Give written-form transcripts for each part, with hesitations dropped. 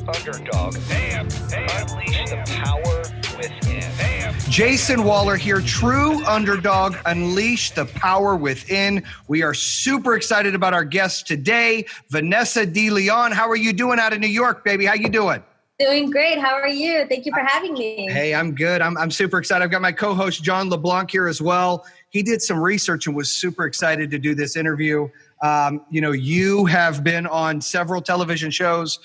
Underdog. Unleash the power within. Jayson Waller here, True Underdog, Unleash the Power Within. We are super excited about our guest today, Vanessa DeLeon. How are you doing out of New York, baby? How you doing? Doing great. How are you? Thank you for having me. Hey, I'm good. I'm super excited. I've got my co-host, John LeBlanc, here as well. He did some research and was super excited to do this interview. You have been on several television shows.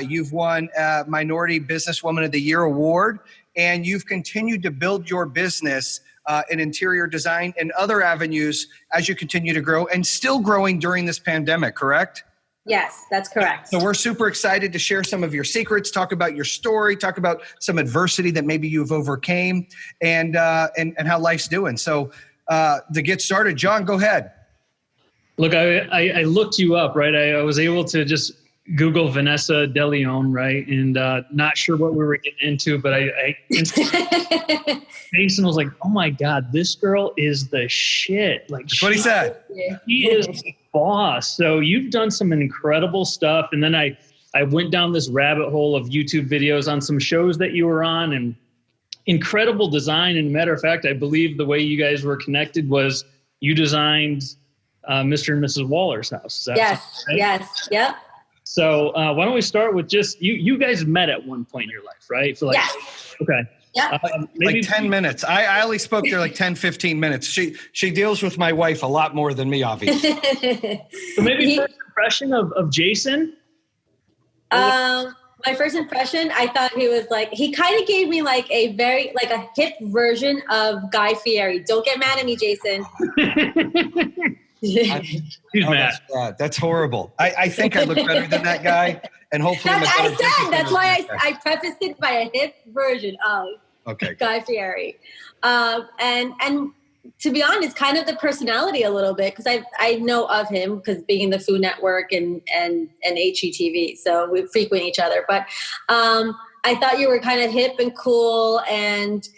You've won Minority Businesswoman of the Year award, and you've continued to build your business in interior design and other avenues as you continue to grow and still growing during this pandemic, correct? Yes, that's correct. So we're super excited to share some of your secrets, talk about your story, talk about some adversity that maybe you've overcame, and how life's doing. So to get started, John, go ahead. Look, I looked you up, right? I was able to just Google Vanessa DeLeon, right? And not sure what we were getting into, but Jayson was like, oh my God, this girl is the shit. Like, that's what he said. She is the boss. So you've done some incredible stuff. And then I went down this rabbit hole of YouTube videos on some shows that you were on, and incredible design. And matter of fact, I believe the way you guys were connected was you designed Mr. and Mrs. Waller's house. Yes, right? yes, yep. So why don't we start with just, you guys met at one point in your life, right? So okay. Yeah. Maybe like 10 minutes. I only spoke there like 10, 15 minutes. She deals with my wife a lot more than me, obviously. So maybe first impression of Jayson? My first impression, I thought he kind of gave me like a hip version of Guy Fieri. Don't get mad at me, Jayson. He's mad. That's horrible. I think I look better than that guy, and hopefully that's why I prefaced it by a hip version of Guy Fieri. And to be honest, kind of the personality a little bit, because I know of him because being in the Food Network and HGTV, so we frequent each other. But I thought you were kind of hip and cool, and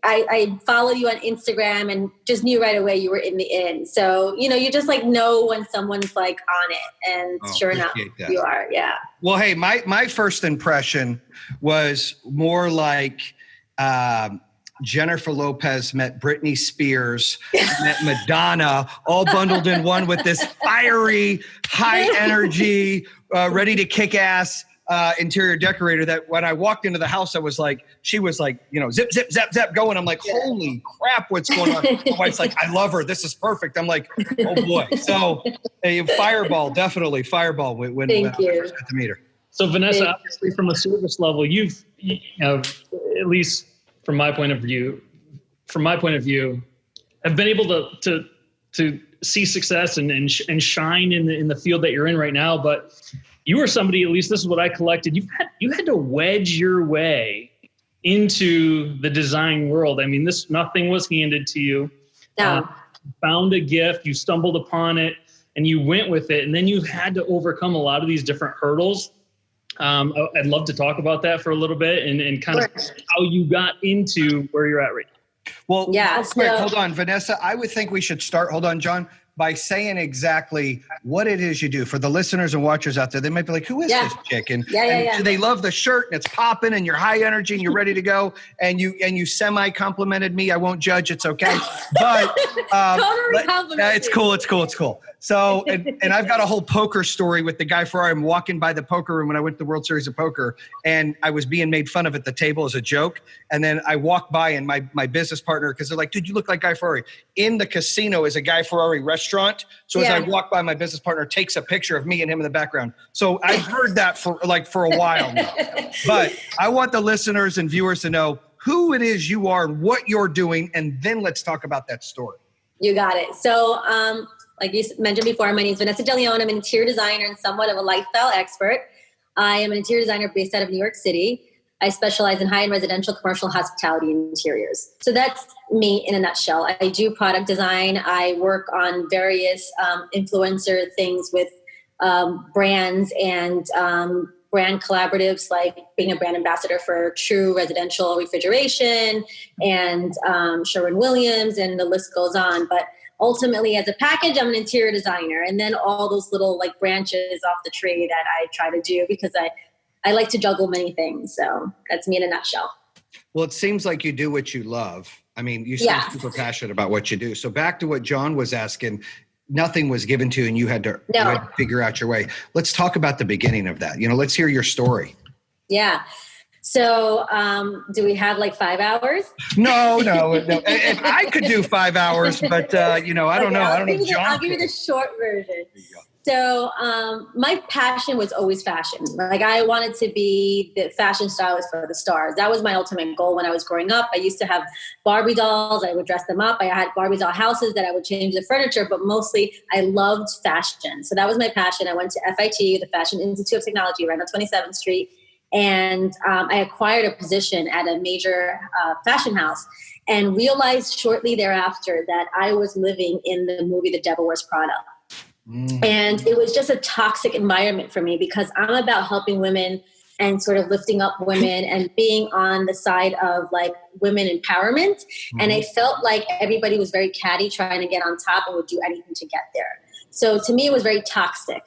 I followed you on Instagram and just knew right away you were in the in. So, you just know when someone's like on it, and sure enough, you are. Yeah. Well, hey, my first impression was more like Jennifer Lopez met Britney Spears, met Madonna, all bundled in one with this fiery, high energy, ready to kick ass interior decorator that when I walked into the house, she was like, zip, zip, zap, zap going. I'm like, holy crap, what's going on? My wife's like, I love her. This is perfect. I'm like, oh boy. So a definitely fireball when I first got to meet her. So Vanessa, obviously from a service level, you've at least from my point of view, have been able to see success and shine in the field that you're in right now. But you were somebody, at least this is what I collected, you had to wedge your way into the design world. I mean, nothing was handed to you. No. Found a gift, you stumbled upon it, and you went with it. And then you had to overcome a lot of these different hurdles. I'd love to talk about that for a little bit and kind of how you got into where you're at right now. Well, real quick, hold on, Vanessa. I would think we should start, hold on, John, by saying exactly what it is you do. For the listeners and watchers out there, they might be like, who is this chick? And they love the shirt and it's popping and you're high energy and you're ready to go. And you semi-complimented me. I won't judge. It's okay. But it's cool. So, and I've got a whole poker story with the Guy Fieri. I'm walking by the poker room when I went to the World Series of Poker, and I was being made fun of at the table as a joke. And then I walked by, and my business partner, because they're like, dude, you look like Guy Fieri. In the casino is a Guy Fieri restaurant. So as I walk by, my business partner takes a picture of me and him in the background. So I've heard that for a while now. But I want the listeners and viewers to know who it is you are and what you're doing, and then let's talk about that story. You got it. So, like you mentioned before, my name is Vanessa DeLeon. I'm an interior designer and somewhat of a lifestyle expert. I am an interior designer based out of New York City. I specialize in high-end residential, commercial, hospitality, and interiors. So that's me in a nutshell. I do product design. I work on various influencer things with brands and brand collaboratives, like being a brand ambassador for True Residential Refrigeration and Sherwin-Williams, and the list goes on. But ultimately as a package, I'm an interior designer. And then all those little like branches off the tree that I try to do because I like to juggle many things. So that's me in a nutshell. Well, it seems like you do what you love. I mean, you seem super passionate about what you do. So back to what John was asking, nothing was given to you and you had to figure out your way. Let's talk about the beginning of that. Let's hear your story. Yeah. So do we have like 5 hours? No. If I could do 5 hours, but I don't know. I don't know if John I'll give you the short version. So my passion was always fashion. Like I wanted to be the fashion stylist for the stars. That was my ultimate goal when I was growing up. I used to have Barbie dolls. I would dress them up. I had Barbie doll houses that I would change the furniture, but mostly I loved fashion. So that was my passion. I went to FIT, the Fashion Institute of Technology, right on 27th Street. And I acquired a position at a major fashion house and realized shortly thereafter that I was living in the movie The Devil Wears Prada. And it was just a toxic environment for me because I'm about helping women and sort of lifting up women and being on the side of like women empowerment. And I felt like everybody was very catty, trying to get on top and would do anything to get there. So to me, it was very toxic.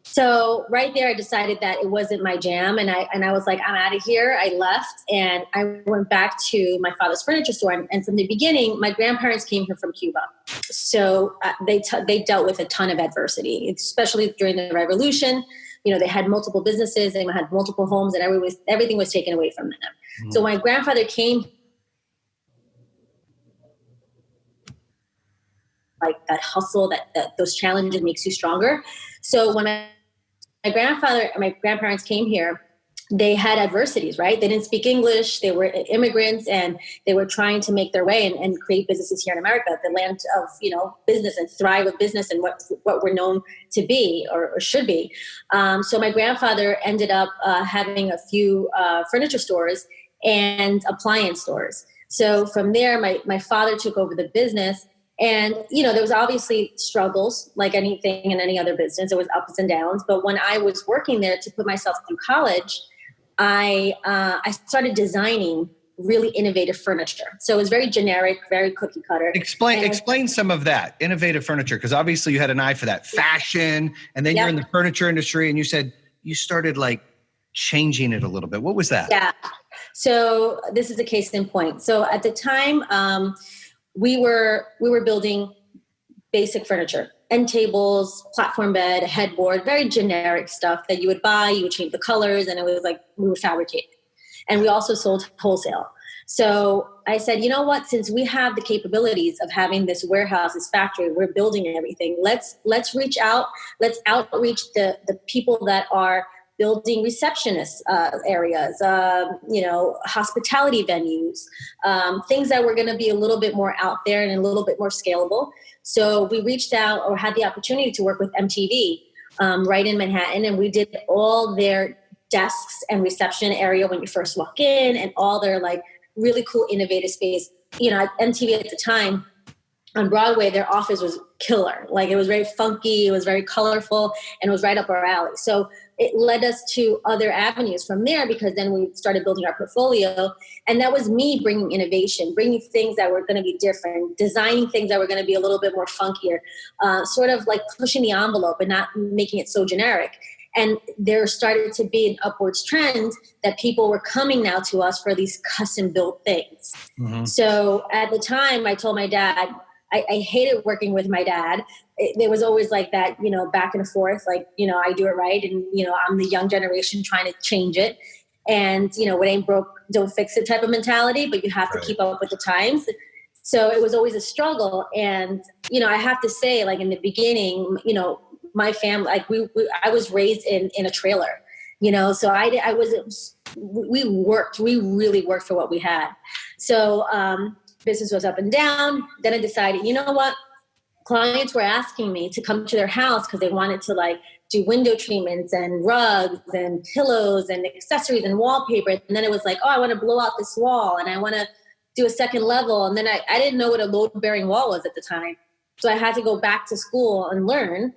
So right there, I decided that it wasn't my jam. And I was like, I'm out of here. I left and I went back to my father's furniture store. And from the beginning, my grandparents came here from Cuba. So they dealt with a ton of adversity, especially during the revolution. They had multiple businesses, they had multiple homes, and everything was taken away from them. So my grandfather came, like that hustle, that those challenges makes you stronger. So when my grandparents came here, they had adversities, right? They didn't speak English. They were immigrants and they were trying to make their way and create businesses here in America, the land of, business and thrive with business and what we're known to be or should be. So my grandfather ended up having a few furniture stores and appliance stores. So from there, my father took over the business. And, there was obviously struggles like anything in any other business. There was ups and downs. But when I was working there to put myself through college, I started designing really innovative furniture. So it was very generic, very cookie cutter. Explain some of that innovative furniture, because obviously you had an eye for that fashion, and then you're in the furniture industry, and you said you started like changing it a little bit. What was that? Yeah. So this is a case in point. So at the time, we were building basic furniture, end tables, platform bed, headboard, very generic stuff that you would buy, you would change the colors, and it was like we would fabricate. And we also sold wholesale. So I said, you know what, since we have the capabilities of having this warehouse, this factory, we're building everything. Let's reach out, let's outreach the people that are building receptionist areas, hospitality venues, things that were going to be a little bit more out there and a little bit more scalable. So we reached out or had the opportunity to work with MTV right in Manhattan, and we did all their desks and reception area when you first walk in, and all their like really cool innovative space. MTV at the time on Broadway, their office was killer. Like it was very funky, it was very colorful, and it was right up our alley. So it led us to other avenues from there, because then we started building our portfolio. And that was me bringing innovation, bringing things that were going to be different, designing things that were going to be a little bit more funkier, sort of like pushing the envelope and not making it so generic. And there started to be an upwards trend that people were coming now to us for these custom built things. Mm-hmm. So at the time, I told my dad, I hated working with my dad. There was always like that, back and forth, like, I do it right. And, I'm the young generation trying to change it. And, what ain't broke, don't fix it type of mentality, but you have to keep up with the times. So it was always a struggle. And, I have to say, like in the beginning, my family, like I was raised in a trailer, so we really worked for what we had. So, business was up and down. Then I decided, you know what? Clients were asking me to come to their house because they wanted to like do window treatments and rugs and pillows and accessories and wallpaper. And then it was like, oh, I want to blow out this wall and I want to do a second level. And then I didn't know what a load-bearing wall was at the time. So I had to go back to school and learn.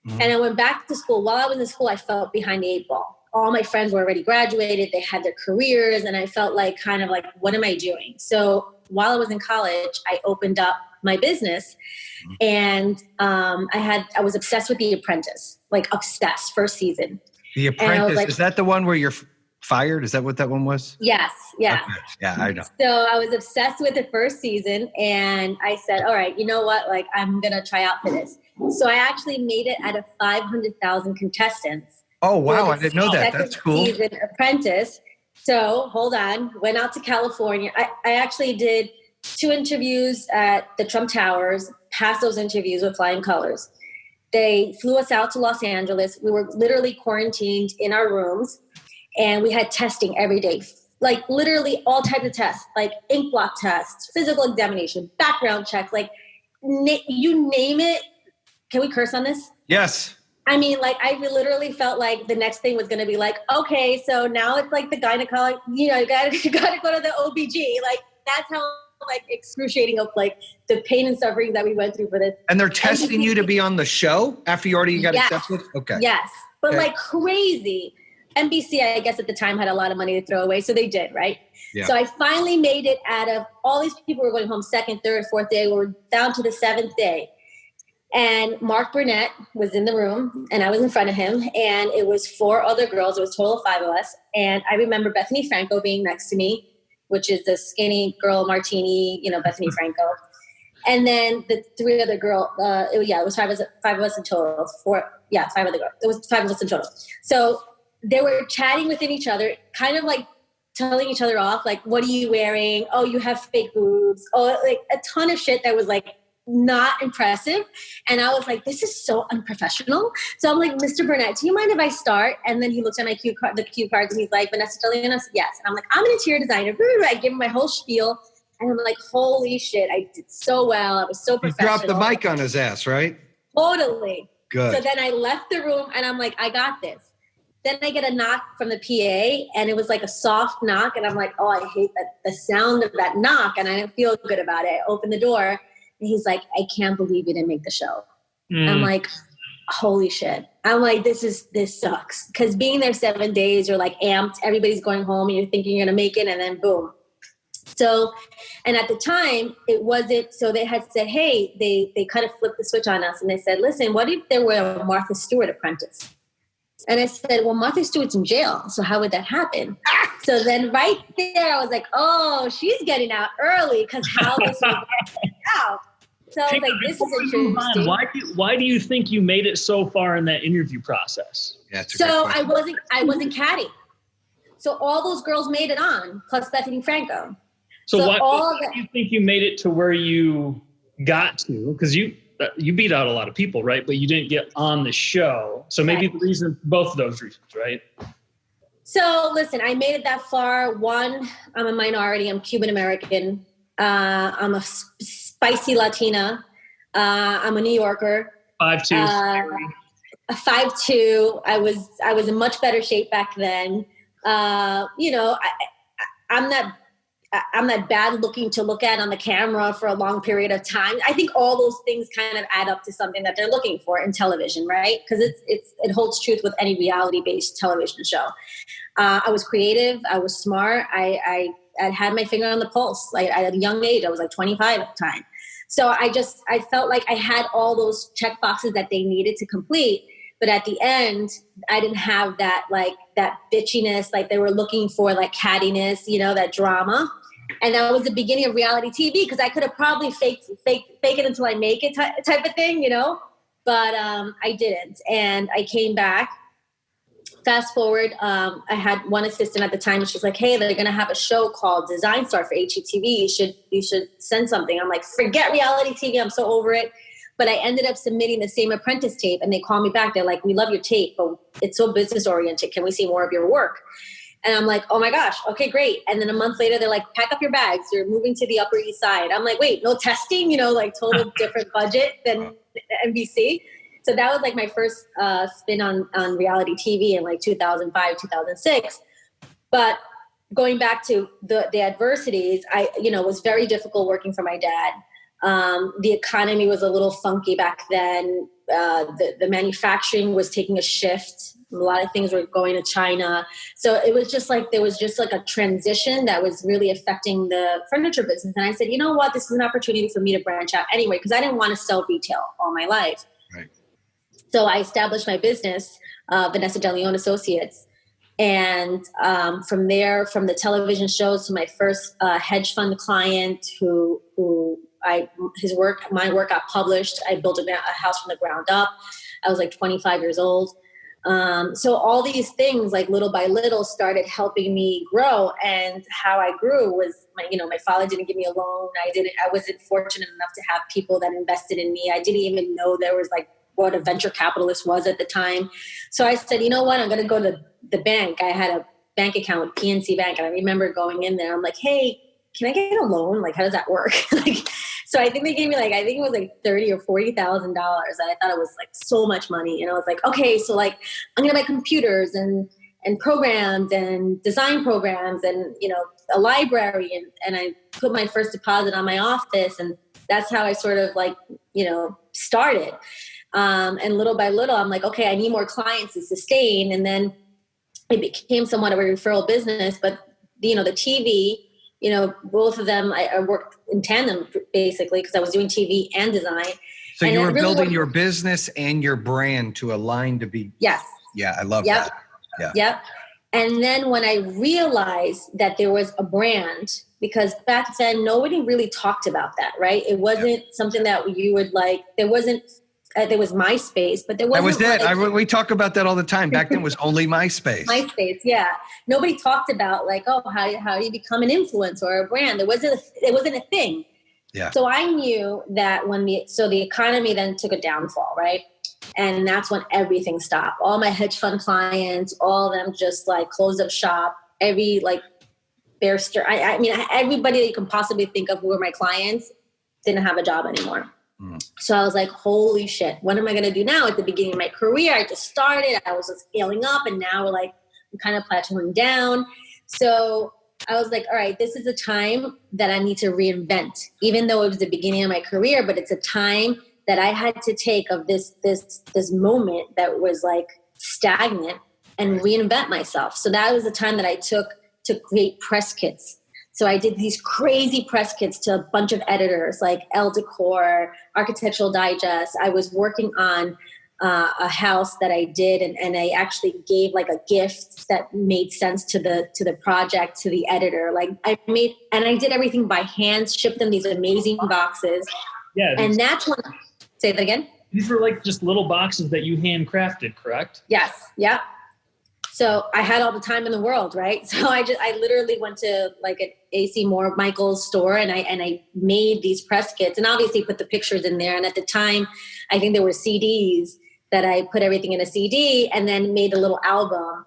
Mm-hmm. And I went back to school. While I was in school, I felt behind the 8 ball. all my friends were already graduated. They had their careers. And I felt like kind of like, what am I doing? So while I was in college, I opened up my business, and I was obsessed with The Apprentice, like obsessed, first season. The Apprentice, like, is that the one where you're fired? Is that what that one was? Yes. Yeah. Okay. Yeah, I know. So I was obsessed with the first season, and I said, all right, you know what? Like, I'm going to try out for this. So I actually made it out of 500,000 contestants. Oh, wow. I didn't know that. That's cool. Season Apprentice. So hold on. Went out to California. I actually did 2 interviews at the Trump Towers, passed those interviews with flying colors. They flew us out to Los Angeles. We were literally quarantined in our rooms, and we had testing every day, like literally all types of tests, like ink blot tests, physical examination, background checks, like you name it. Can we curse on this? Yes. I mean, like, I literally felt like the next thing was going to be like, okay, so now it's like the gynecology, you got to go to the OBG. Like, that's how like excruciating of like the pain and suffering that we went through for this. And they're testing you to be on the show after you already got accepted? Okay. Yes. But like crazy. NBC, I guess at the time, had a lot of money to throw away. So they did, right? Yeah. So I finally made it out of all these people were going home second, third, fourth day. We were down to the 7th day. And Mark Burnett was in the room, and I was in front of him, and it was 4 other girls. It was a total of 5 of us. And I remember Bethany Franco being next to me, which is the skinny girl martini, Bethany Franco. And then the 3 other girls, it was 5 of us in total. 5 other girls. It was 5 of us in total. So they were chatting within each other, kind of like telling each other off, like, what are you wearing? Oh, you have fake boobs. Oh, like a ton of shit that was like not impressive. And I was like, this is so unprofessional. So I'm like, Mr. Burnett, do you mind if I start? And then he looked at my cue cards, and he's like, Vanessa DeLeon? I said, yes. And I'm like, I'm an interior designer. I give him my whole spiel. And I'm like, holy shit, I did so well. I was so professional. You dropped the mic on his ass, right? Totally. Good. So then I left the room, and I'm like, I got this. Then I get a knock from the PA, and it was like a soft knock. And I'm like, oh, I hate the sound of that knock. And I didn't feel good about it. I opened the door, and he's like, I can't believe you didn't make the show. I'm like, holy shit. I'm like, this sucks. Because being there 7 days, you're like amped. Everybody's going home, and you're thinking you're going to make it, and then boom. So, and at the time, it wasn't, so they had said, hey, they kind of flipped the switch on us, and they said, listen, what if there were a Martha Stewart apprentice? And I said, well, Martha Stewart's in jail, so how would that happen? So then right there, I was like, oh, she's getting out early, because how this was out. So I was like, this is interesting. Why do you think you made it so far in that interview process? Yeah, so I wasn't catty. So all those girls made it on, plus Bethany Franco. So why do you think you made it to where you got to? Because you beat out a lot of people, right? But you didn't get on the show. So maybe the reason, both of those reasons, right? So listen, I made it that far. One, I'm a minority. I'm Cuban American. I'm a spicy Latina. I'm a New Yorker. 5'2". 5'2". I was in much better shape back then. I'm not bad looking to look at on the camera for a long period of time. I think all those things kind of add up to something that they're looking for in television, right? Because it holds truth with any reality-based television show. I was creative. I was smart. I had my finger on the pulse. Like at a young age, I was like 25 at the time. So I felt like I had all those check boxes that they needed to complete. But at the end, I didn't have that bitchiness, like they were looking for, like cattiness, that drama. And that was the beginning of reality TV, because I could have probably fake it until I make it type of thing, but I didn't. And I came back. Fast forward, I had one assistant at the time, and she's like, hey, they're going to have a show called Design Star for HGTV. You should send something. I'm like, forget reality TV. I'm so over it. But I ended up submitting the same Apprentice tape, and they called me back. They're like, we love your tape, but it's so business oriented. Can we see more of your work? And I'm like, oh my gosh, okay, great. And then a month later, they're like, pack up your bags. You're moving to the Upper East Side. I'm like, wait, no testing, like total different budget than NBC. So that was like my first spin on reality TV in like 2005, 2006. But going back to the adversities, it was very difficult working for my dad. The economy was a little funky back then. The manufacturing was taking a shift. A lot of things were going to China. So it was just like, there was just like a transition that was really affecting the furniture business. And I said, you know what, this is an opportunity for me to branch out anyway, because I didn't want to sell retail all my life. Right. So I established my business, Vanessa DeLeon Associates. And from there, from the television shows to my first hedge fund client my work got published. I built a house from the ground up. I was like 25 years old. So all these things, like little by little, started helping me grow. And how I grew was my father didn't give me a loan. I wasn't fortunate enough to have people that invested in me. I didn't even know there was like what a venture capitalist was at the time. So I said, you know what, I'm going to go to the bank. I had a bank account with PNC Bank. And I remember going in there. I'm like, hey, can I get a loan? Like, how does that work? So I think they gave me I think it was like $30,000 or $40,000. And I thought it was like so much money. And I was like, okay, so like I'm going to buy computers and programs and design programs and, a library. And I put my first deposit on my office. And that's how I sort of started. And little by little, I'm like, okay, I need more clients to sustain. And then it became somewhat of a referral business. But, the TV, both of them, I worked in tandem basically because I was doing TV and design. So you were building your business and your brand to align to be. Yes. Yeah, I love that. Yeah. Yep. And then when I realized that there was a brand, because back then nobody really talked about that, right? It wasn't something that you would like. There was MySpace, but there wasn't. That was it. We talk about that all the time. Back then it was only MySpace. MySpace, yeah. Nobody talked about like, oh, how do you become an influencer or a brand? It wasn't a thing. Yeah. So I knew that the economy then took a downfall, right? And that's when everything stopped. All my hedge fund clients, all of them just like closed up shop. Every like everybody that you can possibly think of who were my clients didn't have a job anymore. So I was like, holy shit, what am I going to do now? At the beginning of my career, I just started, I was just scaling up, and now I'm kind of plateauing down. So I was like, all right, this is a time that I need to reinvent, even though it was the beginning of my career, but it's a time that I had to take of this moment that was like stagnant and reinvent myself. So that was the time that I took to create press kits. So I did these crazy press kits to a bunch of editors like Elle Decor, Architectural Digest. I was working on a house that I did, and I actually gave like a gift that made sense to the project, to the editor. Like I did everything by hand, shipped them these amazing boxes. Yeah. And that's when, say that again? These were like just little boxes that you handcrafted, correct? Yes. Yeah. So I had all the time in the world, right? So I literally went to like an AC Moore Michael's store and I made these press kits and obviously put the pictures in there. And at the time, I think there were CDs that I put everything in a CD and then made a little album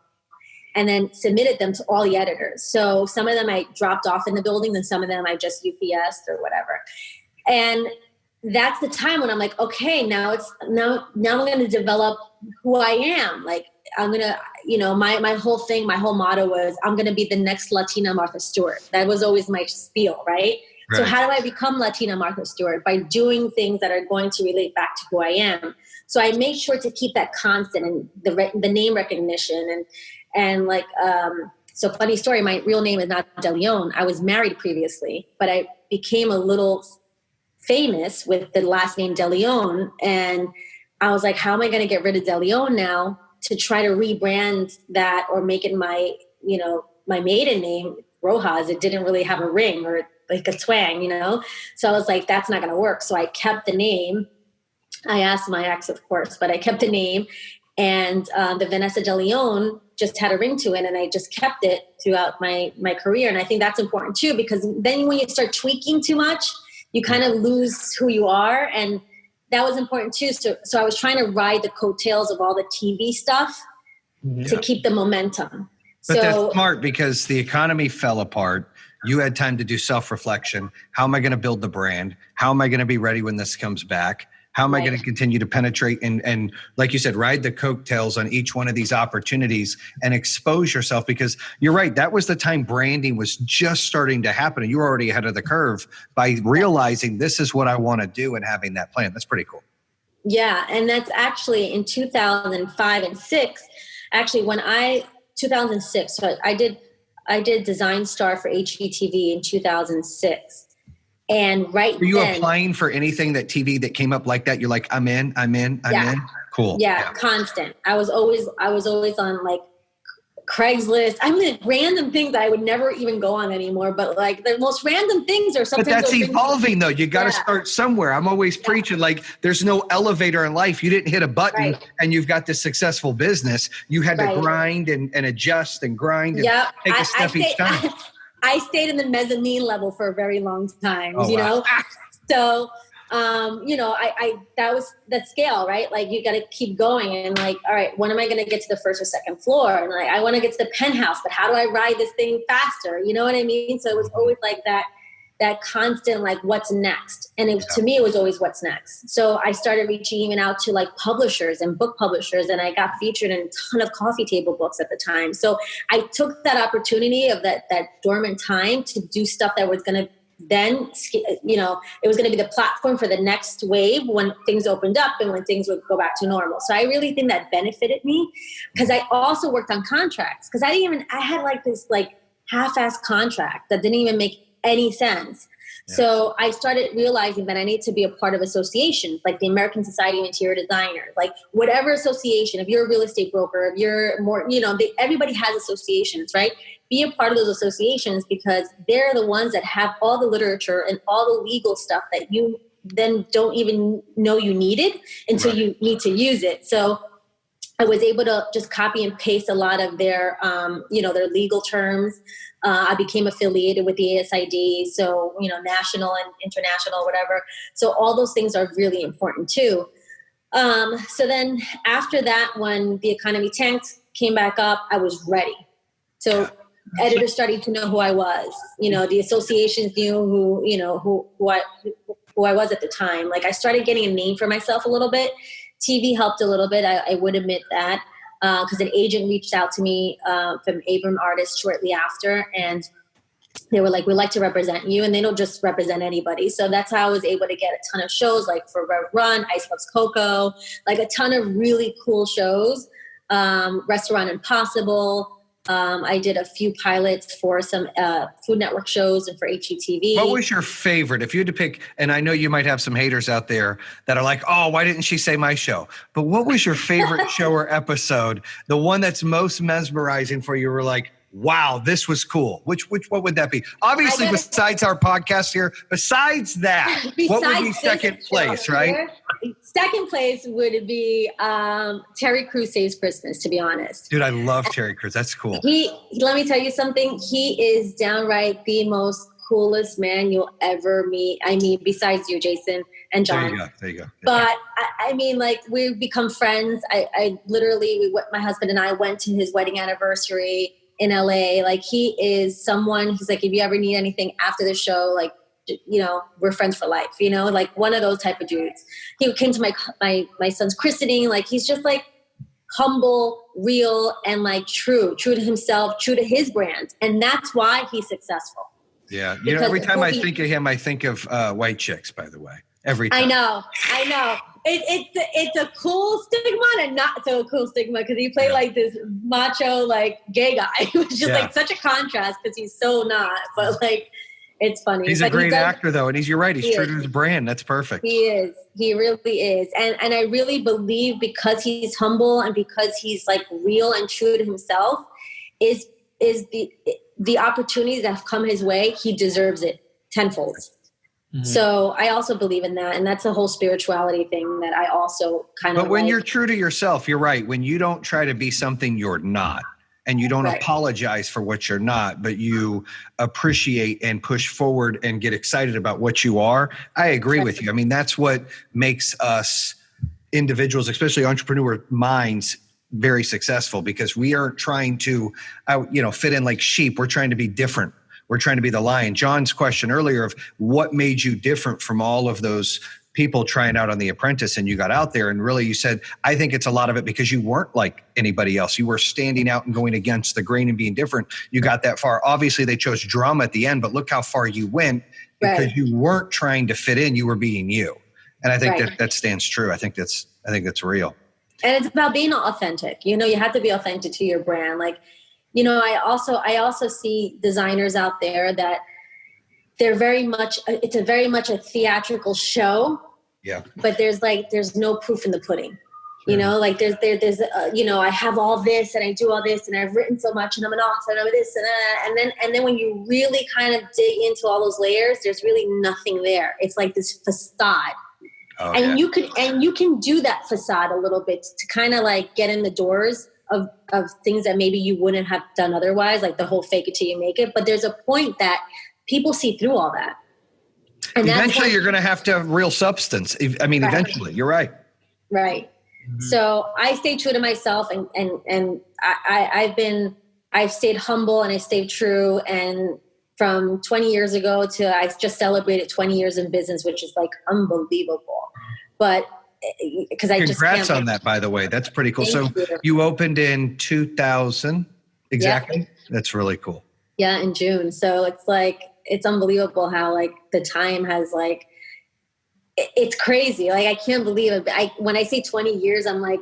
and then submitted them to all the editors. So some of them I dropped off in the building and some of them I just UPS'd or whatever. And that's the time when I'm like, okay, now I'm going to develop who I am. Like, I'm going to, my whole thing, my whole motto was, I'm going to be the next Latina Martha Stewart. That was always my spiel, right? So how do I become Latina Martha Stewart? By doing things that are going to relate back to who I am. So I made sure to keep that constant and the name recognition and like, so funny story, my real name is not DeLeon. I was married previously, but I became a little famous with the last name DeLeon. And I was like, how am I going to get rid of DeLeon now to try to rebrand that or make it my, my maiden name, Rojas? It didn't really have a ring or like a twang, So I was like, that's not going to work. So I kept the name. I asked my ex, of course, but I kept the name. And the Vanessa DeLeon just had a ring to it. And I just kept it throughout my career. And I think that's important too, because then when you start tweaking too much, you kind of lose who you are. And that was important too. So I was trying to ride the coattails of all the TV stuff to keep the momentum. But that's smart because the economy fell apart. You had time to do self-reflection. How am I going to build the brand? How am I going to be ready when this comes back? How am I going to continue to penetrate and like you said, ride the coattails on each one of these opportunities and expose yourself? Because you're right. That was the time branding was just starting to happen. And you were already ahead of the curve by realizing this is what I want to do and having that plan. That's pretty cool. Yeah. And that's actually in 2005 and 2006, Actually, 2006, so I did Design Star for HGTV in 2006. And were you applying for anything that TV that came up like that? You're like, I'm in. Cool. Yeah, constant. I was always on like Craigslist. I mean, random things that I would never even go on anymore, but like the most random things are sometimes. But that's evolving though. You got to start somewhere. I'm always preaching like there's no elevator in life. You didn't hit a button and you've got this successful business. You had to grind and adjust and grind and take a step each time. I stayed in the mezzanine level for a very long time, you know? So, you know, that was the scale, right? Like you got to keep going and like, all right, when am I going to get to the first or second floor? And like, I want to get to the penthouse, but how do I ride this thing faster? You know what I mean? So it was always like that constant, like what's next. And to me, it was always what's next. So I started reaching even out to like publishers and book publishers, and I got featured in a ton of coffee table books at the time. So I took that opportunity of that dormant time to do stuff that was going to then, you know, it was going to be the platform for the next wave when things opened up and when things would go back to normal. So I really think that benefited me because I also worked on contracts because I had like this like half-assed contract that didn't even make any sense. Yeah. So I started realizing that I need to be a part of associations like the American Society of Interior Designers, like whatever association, if you're a real estate broker, if you're more, you know, everybody has associations, right? Be a part of those associations because they're the ones that have all the literature and all the legal stuff that you then don't even know you needed until you need to use it. So I was able to just copy and paste a lot of their, you know, their legal terms. I became affiliated with the ASID, so, you know, national and international, whatever. So all those things are really important too. So then after that, when the economy tanked, came back up, I was ready. So editors started to know who I was. You know, the associations knew who I was at the time. Like I started getting a name for myself a little bit. TV helped a little bit. I would admit that. Because an agent reached out to me from Abram Artists shortly after, and they were like, "We'd like to represent you," and they don't just represent anybody. So that's how I was able to get a ton of shows, like for Rev Run, Ice Loves Coco, like a ton of really cool shows. Restaurant Impossible. I did a few pilots for some Food Network shows and for HGTV. What was your favorite? If you had to pick, and I know you might have some haters out there that are like, oh, why didn't she say my show? But what was your favorite show or episode? The one that's most mesmerizing for you were like, wow, this was cool. What would that be? Obviously, besides our podcast here, besides that, what would be second place, right? Second place would be Terry Crews Saves Christmas, to be honest. Dude, I love Terry Crews. That's cool. Let me tell you something. He is downright the most coolest man you'll ever meet. I mean, besides you, Jason and John. There you go. But I mean, like, we've become friends. I literally, my husband and I went to his wedding anniversary in LA. Like, he is someone, he's like, if you ever need anything after the show, like, you know, we're friends for life, you know, like one of those type of dudes. He came to my son's christening. Like, he's just like humble, real, and like true to himself, true to his brand. And that's why he's successful. Yeah. You know, every time I think of him, I think of White Chicks, by the way. Every time. I know. It's a cool stigma and not so cool stigma because he played like this macho, like gay guy, which is like such a contrast because he's so not, but like, it's funny. He's a great actor though. And you're right. He's true to his brand. That's perfect. He is. He really is. And I really believe because he's humble and because he's like real and true to himself is the opportunities that have come his way. He deserves it tenfold. Mm-hmm. So I also believe in that. And that's a whole spirituality thing that I also kind of But when you're true to yourself, you're right. When you don't try to be something you're not, and you don't apologize for what you're not, but you appreciate and push forward and get excited about what you are. I agree with you. I mean, that's what makes us individuals, especially entrepreneur minds, very successful because we aren't trying to, fit in like sheep. We're trying to be different. We're trying to be the lion. John's question earlier of what made you different from all of those people trying out on The Apprentice and you got out there and really you said, I think it's a lot of it because you weren't like anybody else. You were standing out and going against the grain and being different. You got that far. Obviously they chose drama at the end, but look how far you went because you weren't trying to fit in. You were being you. And I think that stands true. I think that's real. And it's about being authentic. You have to be authentic to your brand. Like, I also see designers out there that it's very much a theatrical show. Yeah. But there's no proof in the pudding. Like there's I have all this and I do all this and I've written so much and I'm an author and I'm this and that. And then when you really kind of dig into all those layers, there's really nothing there. It's like this facade. Oh, and you can do that facade a little bit to kind of like get in the doors of things that maybe you wouldn't have done otherwise, like the whole fake it till you make it. But there's a point that people see through all that. And eventually you're going to have real substance. I mean, right. Eventually, you're right. Right. Mm-hmm. So I stay true to myself and I've stayed humble and I stayed true. And from 20 years ago to I just celebrated 20 years in business, which is like unbelievable. But because I just congrats on that, by the way. That's pretty cool. So you opened in 2000 exactly. Yep. That's really cool. Yeah, in June. So it's unbelievable how like the time has like, it's crazy. Like I can't believe it. When I say 20 years, I'm like,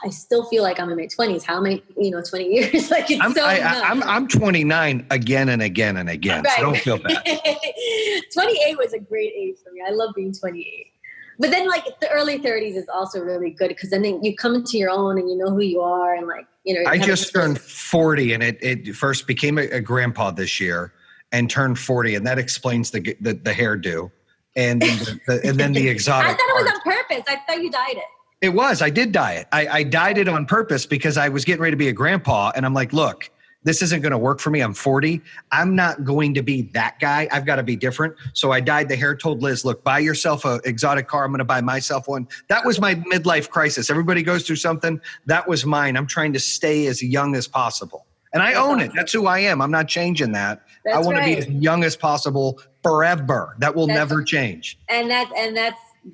I still feel like I'm in my 20s. How am I, 20 years? Like it's I'm 29 again and again and again. Right. So don't feel bad. 28 was a great age for me. I love being 28. But then like the early 30s is also really good because then you come into your own and you know who you are and like, I just turned 40 and it first became a grandpa this year and turned 40. And that explains the hairdo. And then the exotic. I thought it was on purpose. I thought you dyed it. It was. I did dye it. I dyed it on purpose because I was getting ready to be a grandpa. And I'm like, look, this isn't going to work for me. I'm 40. I'm not going to be that guy. I've got to be different. So I dyed the hair, told Liz, look, buy yourself an exotic car. I'm going to buy myself one. That was my midlife crisis. Everybody goes through something. That was mine. I'm trying to stay as young as possible. And I own it. That's who I am. I'm not changing that. I want to be as young as possible forever. That will never change. And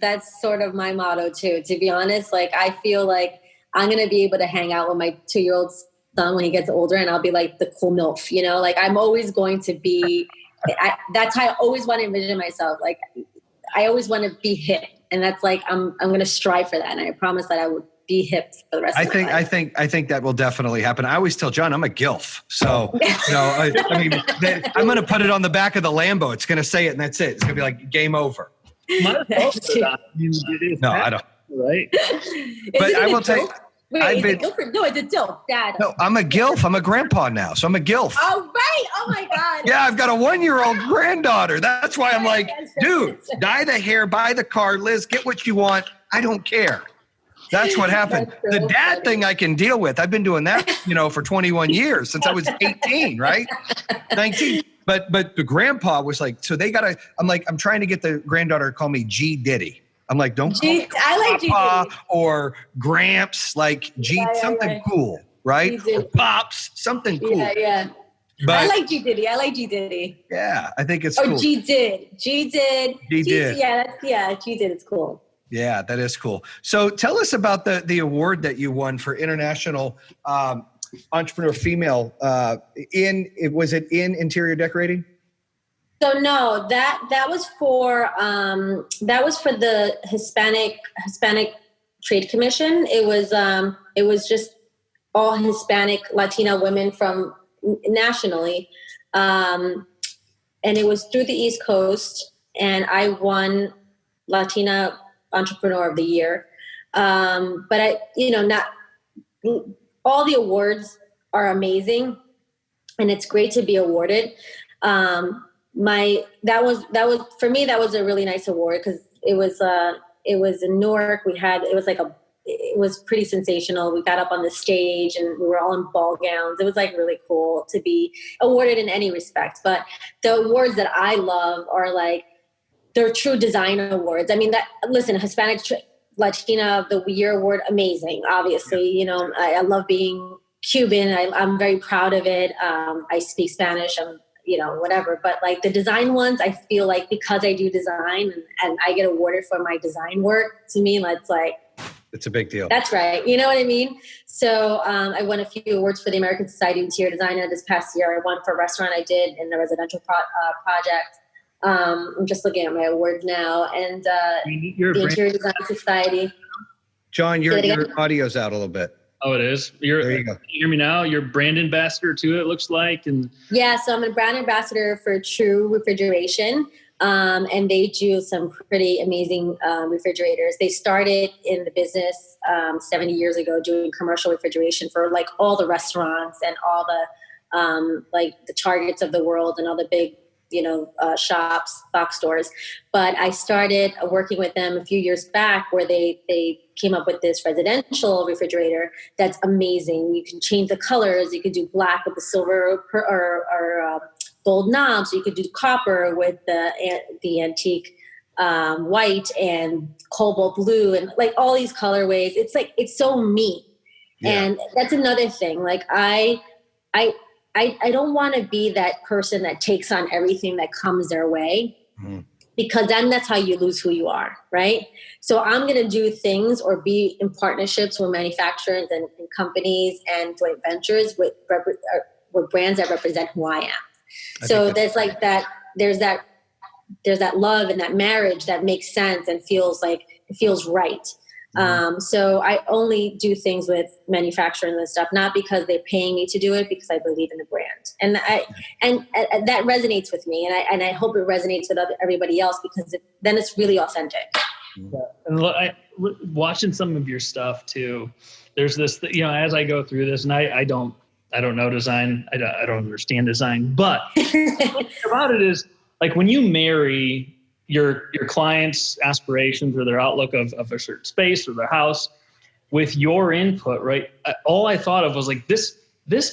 that's sort of my motto too. To be honest, like I feel like I'm going to be able to hang out with my 2-year-old son when he gets older and I'll be like the cool MILF, like I'm always going to be, that's how I always want to envision myself. Like I always want to be hip and that's like, I'm going to strive for that. And I promise that I would be hip for the rest of my life. I think that will definitely happen. I always tell John I'm a GILF. So, I mean, I'm going to put it on the back of the Lambo. It's going to say it and that's it. It's going to be like game over. No, I don't. Right. But I will tell you. Wait, it's a DILF, Dad. No, I'm a GILF. I'm a grandpa now. So I'm a GILF. Oh, right. Oh my God. Yeah, I've got a 1-year-old granddaughter. That's why I'm like, dude, dye the hair, buy the car, Liz, get what you want. I don't care. That's what happened. The dad thing I can deal with. I've been doing that, for 21 years since I was 18, right? 19. But the grandpa was like, so they I'm trying to get the granddaughter to call me G Diddy. I'm like, don't call me Papa or Gramps, like something cool, right? Or Pops, something cool. Yeah. But I like G Diddy. Yeah, I think it's cool. G did. G did. G did. G did. It's cool. Yeah, that is cool. So tell us about the award that you won for International Entrepreneur Female. Was it in interior decorating? So no, that was for the Hispanic Trade Commission. It was just all Hispanic Latina women from nationally, and it was through the East Coast, and I won Latina Entrepreneur of the Year. But not all the awards are amazing, and it's great to be awarded. That was for me. That was a really nice award because it was in Newark. It was pretty sensational. We got up on the stage and we were all in ball gowns. It was like really cool to be awarded in any respect. But the awards that I love are like they're true design awards. I mean, Hispanic Latina of the Year award, amazing. Obviously, I love being Cuban. I'm very proud of it. I speak Spanish. I'm whatever. But like the design ones, I feel like because I do design and I get awarded for my design work, to me, that's like, it's a big deal. That's right. You know what I mean? So I won a few awards for the American Society of Interior Designer this past year. I won for a restaurant I did in the residential project. I'm just looking at my awards now. And the Interior Design Society. John, your audio's out a little bit. Oh, it is? There you go. Can you hear me now? You're brand ambassador too, it looks like. And yeah, so I'm a brand ambassador for True Refrigeration. And they do some pretty amazing refrigerators. They started in the business 70 years ago doing commercial refrigeration for like all the restaurants and all the like the Targets of the world and all the big, shops, box stores. But I started working with them a few years back where they came up with this residential refrigerator that's amazing. You can change the colors. You can do black with the silver or gold knobs. You could do copper with the antique white and cobalt blue and like all these colorways. It's like, it's so me. Yeah. And that's another thing. Like I don't want to be that person that takes on everything that comes their way, because then that's how you lose who you are, right? So I'm going to do things or be in partnerships with manufacturers and companies and joint ventures with brands that represent who I am. So there's like that, there's that love and that marriage that makes sense and feels right. So I only do things with manufacturing and stuff, not because they're paying me to do it, because I believe in the brand. And that resonates with me. And I hope it resonates with everybody else, because then it's really authentic. Yeah. And watching some of your stuff too, there's this, as I go through this, and I don't know design. I don't understand design, but the thing about it is, like, when you marry your client's aspirations or their outlook of a certain space or their house with your input, right? All I thought of was like this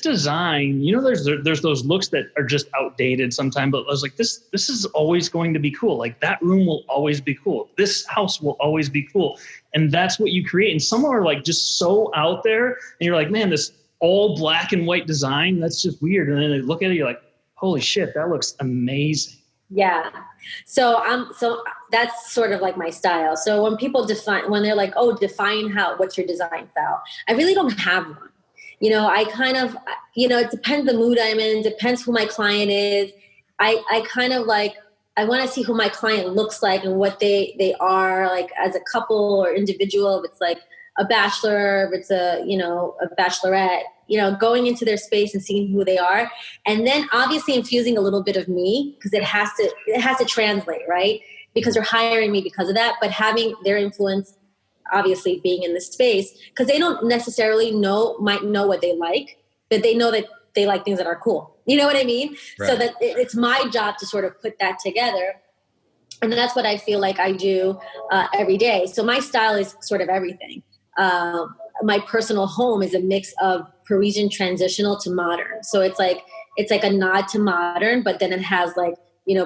design, there's those looks that are just outdated sometimes, but I was like, this is always going to be cool. Like, that room will always be cool. This house will always be cool. And that's what you create. And some are like just so out there, and you're like, man, this all black and white design, that's just weird. And then they look at it, you're like, holy shit, that looks amazing. Yeah. So that's sort of like my style. So when people when they're like, oh, what's your design style? I really don't have one. I kind of, it depends the mood I'm in, depends who my client is. I kind of like, I want to see who my client looks like and what they are like as a couple or individual. If it's like a bachelor, if it's a bachelorette, going into their space and seeing who they are. And then obviously infusing a little bit of me, because it has to translate, right? Because they're hiring me because of that, but having their influence, obviously being in the space, because they don't necessarily might know what they like, but they know that they like things that are cool. You know what I mean? Right. So that it's my job to sort of put that together. And that's what I feel like I do every day. So my style is sort of everything. My personal home is a mix of Parisian transitional to modern. So it's like a nod to modern, but then it has like,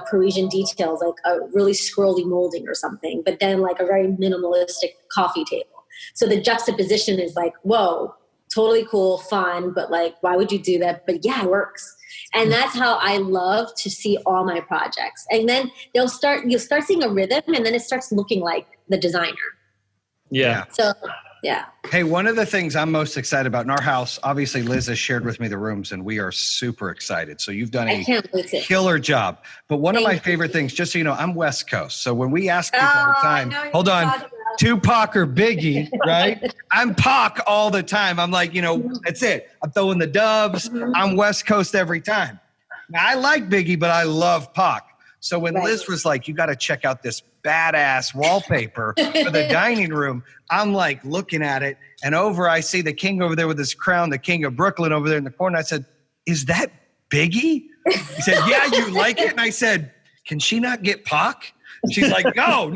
Parisian details, like a really scrolly molding or something, but then like a very minimalistic coffee table. So the juxtaposition is like, whoa, totally cool, fun, but like, why would you do that? But yeah, it works. And that's how I love to see all my projects. And then you'll start seeing a rhythm, and then it starts looking like the designer. Yeah. So, yeah. Hey, one of the things I'm most excited about in our house, obviously Liz has shared with me the rooms, and we are super excited. So you've done a killer job. But one of my favorite things, just so you know, I'm West Coast. So when we ask people all the time, hold on, Tupac or Biggie, right? I'm Pac all the time. I'm like, that's it. I'm throwing the dubs. I'm West Coast every time. Now, I like Biggie, but I love Pac. So when Liz was like, you got to check out this badass wallpaper for the dining room, I'm like looking at it, and I see the king over there with his crown, the king of Brooklyn over there in the corner. I said, is that Biggie? He said, yeah, you like it? And I said, can she not get Pac? She's like, no.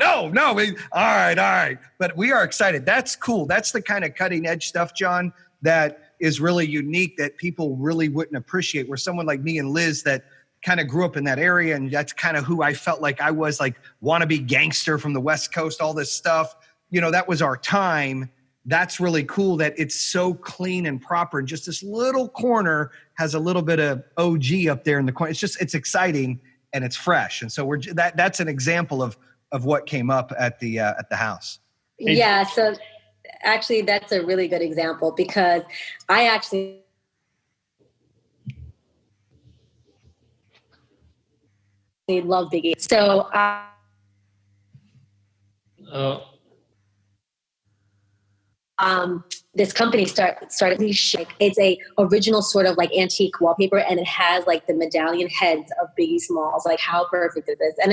All right. But we are excited. That's cool. That's the kind of cutting edge stuff, John, that is really unique, that people really wouldn't appreciate, where someone like me and Liz that kind of grew up in that area, and that's kind of who I felt like I was, like wannabe gangster from the West Coast, all this stuff. That was our time. That's really cool that it's so clean and proper, and just this little corner has a little bit of OG up there in the corner. It's exciting and it's fresh. And so that's an example of what came up at the house. Yeah. So actually that's a really good example, because I actually love Biggie. So this company started these it's a original sort of like antique wallpaper, and it has like the medallion heads of Biggie Smalls. Like, how perfect is this? And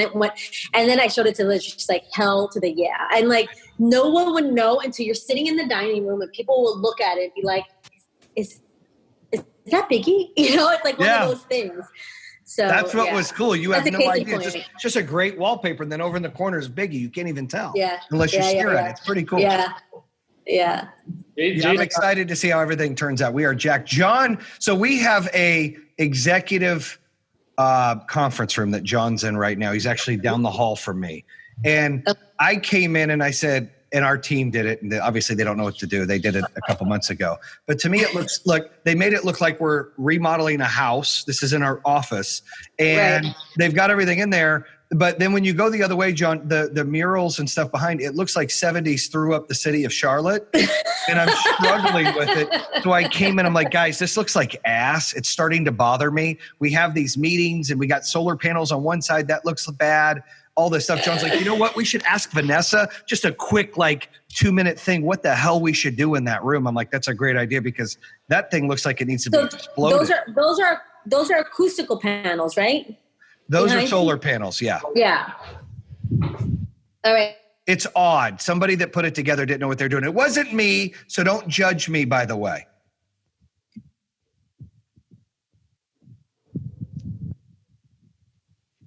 then I showed it to Liz. She's like, hell to the yeah. And like, no one would know until you're sitting in the dining room and people will look at it and be like, is that Biggie? You know, it's like one of those things. So that's what was cool. You have no idea. It's just a great wallpaper. And then over in the corner is Biggie. You can't even tell. Yeah. Unless you stare at it. It's pretty cool. Yeah. Yeah. I'm excited to see how everything turns out. We are jacked. John, so we have a executive conference room that John's in right now. He's actually down the hall from me. And I came in and I said, and our team did it. And obviously they don't know what to do. They did it a couple months ago. But to me, it looks like they made it look like we're remodeling a house. This is in our office. And they've got everything in there. But then when you go the other way, John, the murals and stuff behind, it looks like 70s threw up the city of Charlotte. And I'm struggling with it. So I came in, I'm like, guys, this looks like ass. It's starting to bother me. We have these meetings and we got solar panels on one side. That looks bad. All this stuff. John's like, you know what? We should ask Vanessa just a quick, like 2-minute thing. What the hell we should do in that room? I'm like, that's a great idea because that thing looks like it needs to be exploded. Those are acoustical panels, right? Those are solar panels. Yeah. Yeah. All right. It's odd. Somebody that put it together didn't know what they're doing. It wasn't me. So don't judge me, by the way.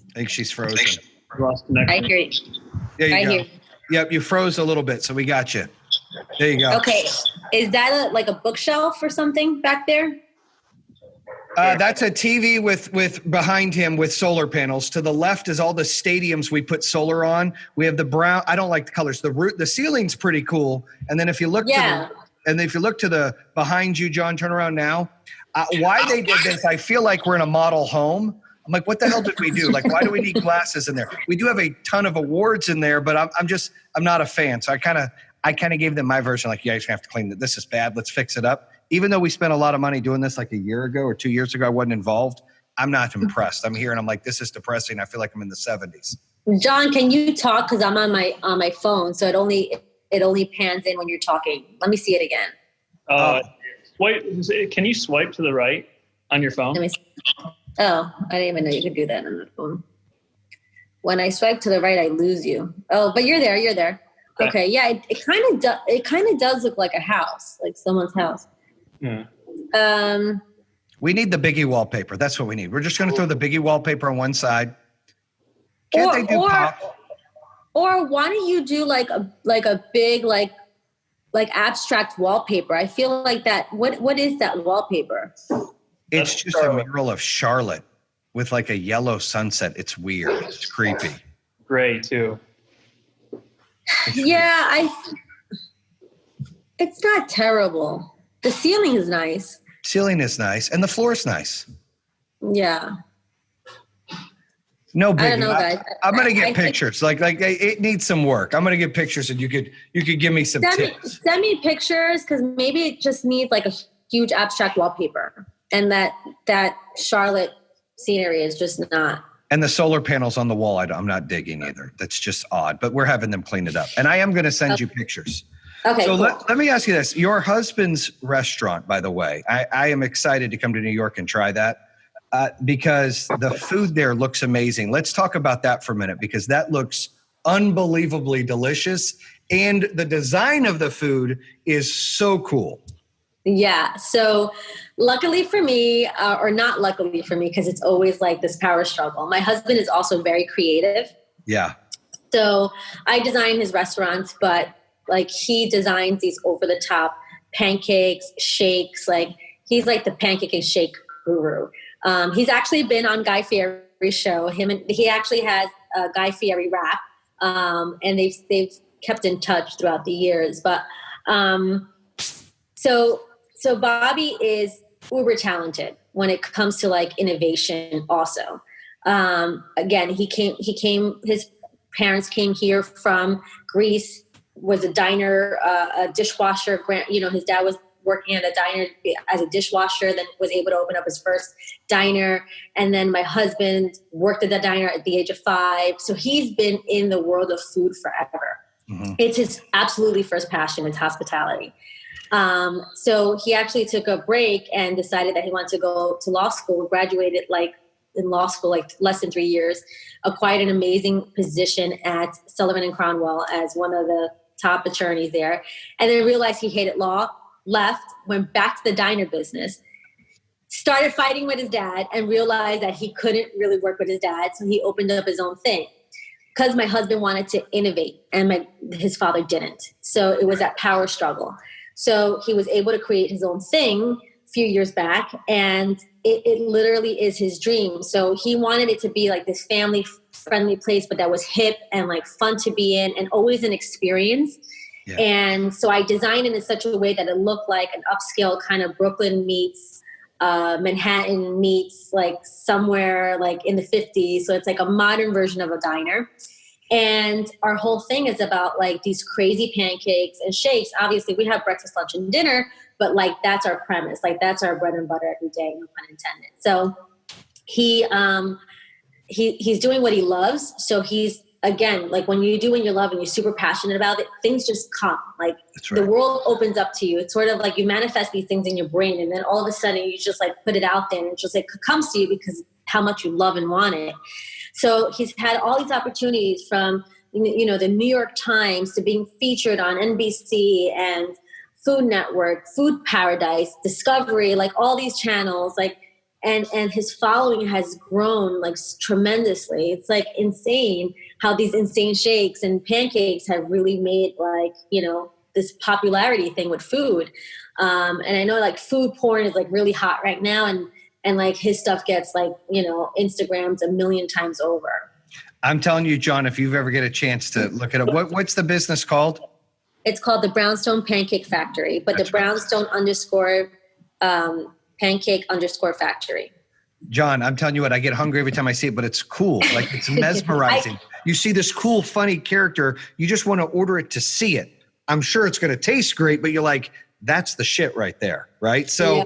I think she's frozen. I hear you. There you go. Yep, you froze a little bit, so we got you. There you go. Okay. Is that like a bookshelf or something back there? That's a TV with behind him with solar panels. To the left is all the stadiums we put solar on. We have the brown. I don't like the colors. The ceiling's pretty cool. And then if you look to the behind you, John, turn around now. Why they did this? I feel like we're in a model home. I'm like, what the hell did we do? Like, why do we need glasses in there? We do have a ton of awards in there, but I'm not a fan. So I kind of gave them my version. Like, you guys have to clean that. This is bad. Let's fix it up. Even though we spent a lot of money doing this like a year ago or 2 years ago, I wasn't involved. I'm not impressed. I'm here and I'm like, this is depressing. I feel like I'm in the 70s. John, can you talk? Because I'm on my phone, so it only pans in when you're talking. Let me see it again. Can you swipe to the right on your phone? Let me see. Oh, I didn't even know you could do that on the phone. When I swipe to the right, I lose you. Oh, but you're there. You're there. Okay. Yeah. It kind of does look like a house, like someone's house. Yeah. We need the Biggie wallpaper. That's what we need. We're just going to throw the Biggie wallpaper on one side. Can't they do pop? Or why don't you do like a big like abstract wallpaper? I feel like that. What is that wallpaper? It's just a mural of Charlotte with like a yellow sunset. It's weird. It's creepy. Gray too. Yeah, it's not terrible. The ceiling is nice. Ceiling is nice. And the floor is nice. Yeah. No biggie. I don't know, guys. I'm going to get pictures. Like it needs some work. I'm going to get pictures and you could give me some tips. Send me pictures because maybe it just needs like a huge abstract wallpaper. And that Charlotte scenery is just not. And the solar panels on the wall, I'm not digging either. That's just odd. But we're having them clean it up. And I am going to send you pictures. Okay. So cool. let me ask you this. Your husband's restaurant, by the way, I am excited to come to New York and try that because the food there looks amazing. Let's talk about that for a minute because that looks unbelievably delicious. And the design of the food is so cool. Yeah. So luckily for me, or not luckily for me, because it's always like this power struggle. My husband is also very creative. Yeah. So I design his restaurants, but like he designs these over the top pancakes, shakes. Like he's like the pancake and shake guru. He's actually been on Guy Fieri's show. He actually has a Guy Fieri rap, and they've kept in touch throughout the years. But so Bobby is uber talented when it comes to like innovation. Also, again, his parents came here from Greece. Was a diner, a dishwasher. His dad was working at a diner as a dishwasher, then was able to open up his first diner. And then my husband worked at that diner at the age of 5. So he's been in the world of food forever. It's his absolutely first passion. It's hospitality. So he actually took a break and decided that he wanted to go to law school, graduated in law school, less than 3 years, acquired an amazing position at Sullivan & Cromwell as one of the top attorneys there. And then realized he hated law, left, went back to the diner business, started fighting with his dad, and realized that he couldn't really work with his dad. So he opened up his own thing. Because my husband wanted to innovate and his father didn't. So it was that power struggle. So he was able to create his own thing a few years back, and it literally is his dream. So he wanted it to be like this family-friendly place, but that was hip and fun to be in and always an experience. Yeah. And so I designed it in such a way that it looked like an upscale kind of Brooklyn meets Manhattan meets somewhere in the 50s. So it's like a modern version of a diner. And our whole thing is about these crazy pancakes and shakes. Obviously we have breakfast, lunch, and dinner, but that's our premise. That's our bread and butter every day, no pun intended. So he's doing what he loves. So he's, again, when you do what you love and you're super passionate about it, things just come. That's right. The world opens up to you. It's sort of you manifest these things in your brain, and then all of a sudden you just put it out there, and it just comes to you because how much you love and want it. So he's had all these opportunities from the New York Times to being featured on NBC and Food Network, Food Paradise, Discovery, all these channels, and his following has grown tremendously. It's insane how these insane shakes and pancakes have really made this popularity thing with food. And I know food porn is really hot right now, and his stuff gets Instagram's 1 million times over. I'm telling you, John, if you ever get a chance to look it up, what's the business called? It's called the Brownstone Pancake Factory, but that's the Brownstone _pancake _factory. John, I'm telling you what, I get hungry every time I see it, but it's cool. It's mesmerizing. You see this cool, funny character. You just want to order it to see it. I'm sure it's going to taste great, but you're that's the shit right there. Right. So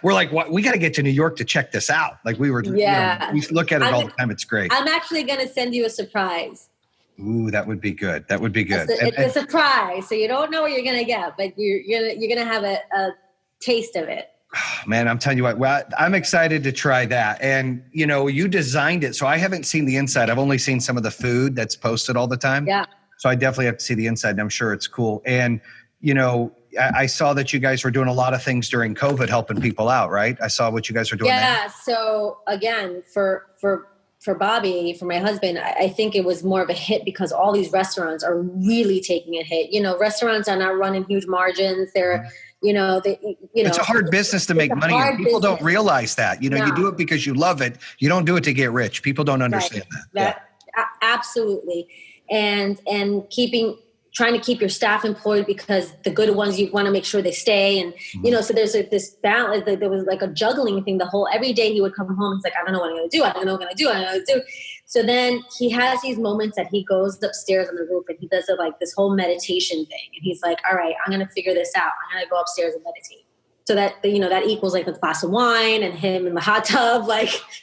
we're what? We got to get to New York to check this out. We were, we look at it all the time. It's great. I'm actually going to send you a surprise. Ooh, that would be good. That would be good. It's a surprise. So you don't know what you're going to get, but you're going to have a taste of it. Man, I'm telling you what, well, I'm excited to try that. And, you designed it. So I haven't seen the inside. I've only seen some of the food that's posted all the time. Yeah. So I definitely have to see the inside, and I'm sure it's cool. And, I saw that you guys were doing a lot of things during COVID, helping people out, right? I saw what you guys were doing. Yeah. There. So again, for Bobby, for my husband, I think it was more of a hit because all these restaurants are really taking a hit. Restaurants are not running huge margins. They're, it's a hard business to make money. And people don't realize that. You do it because you love it. You don't do it to get rich. People don't understand that. Absolutely. And trying to keep your staff employed because the good ones, you want to make sure they stay. And, so there's this balance. There was a juggling thing. Every day he would come home. He's I don't know what I'm going to do. I don't know what I'm going to do. I don't know what to do. So then he has these moments that he goes upstairs on the roof and he does this whole meditation thing. And he's all right, I'm going to figure this out. I'm going to go upstairs and meditate. So that, that equals a glass of wine and him in the hot tub,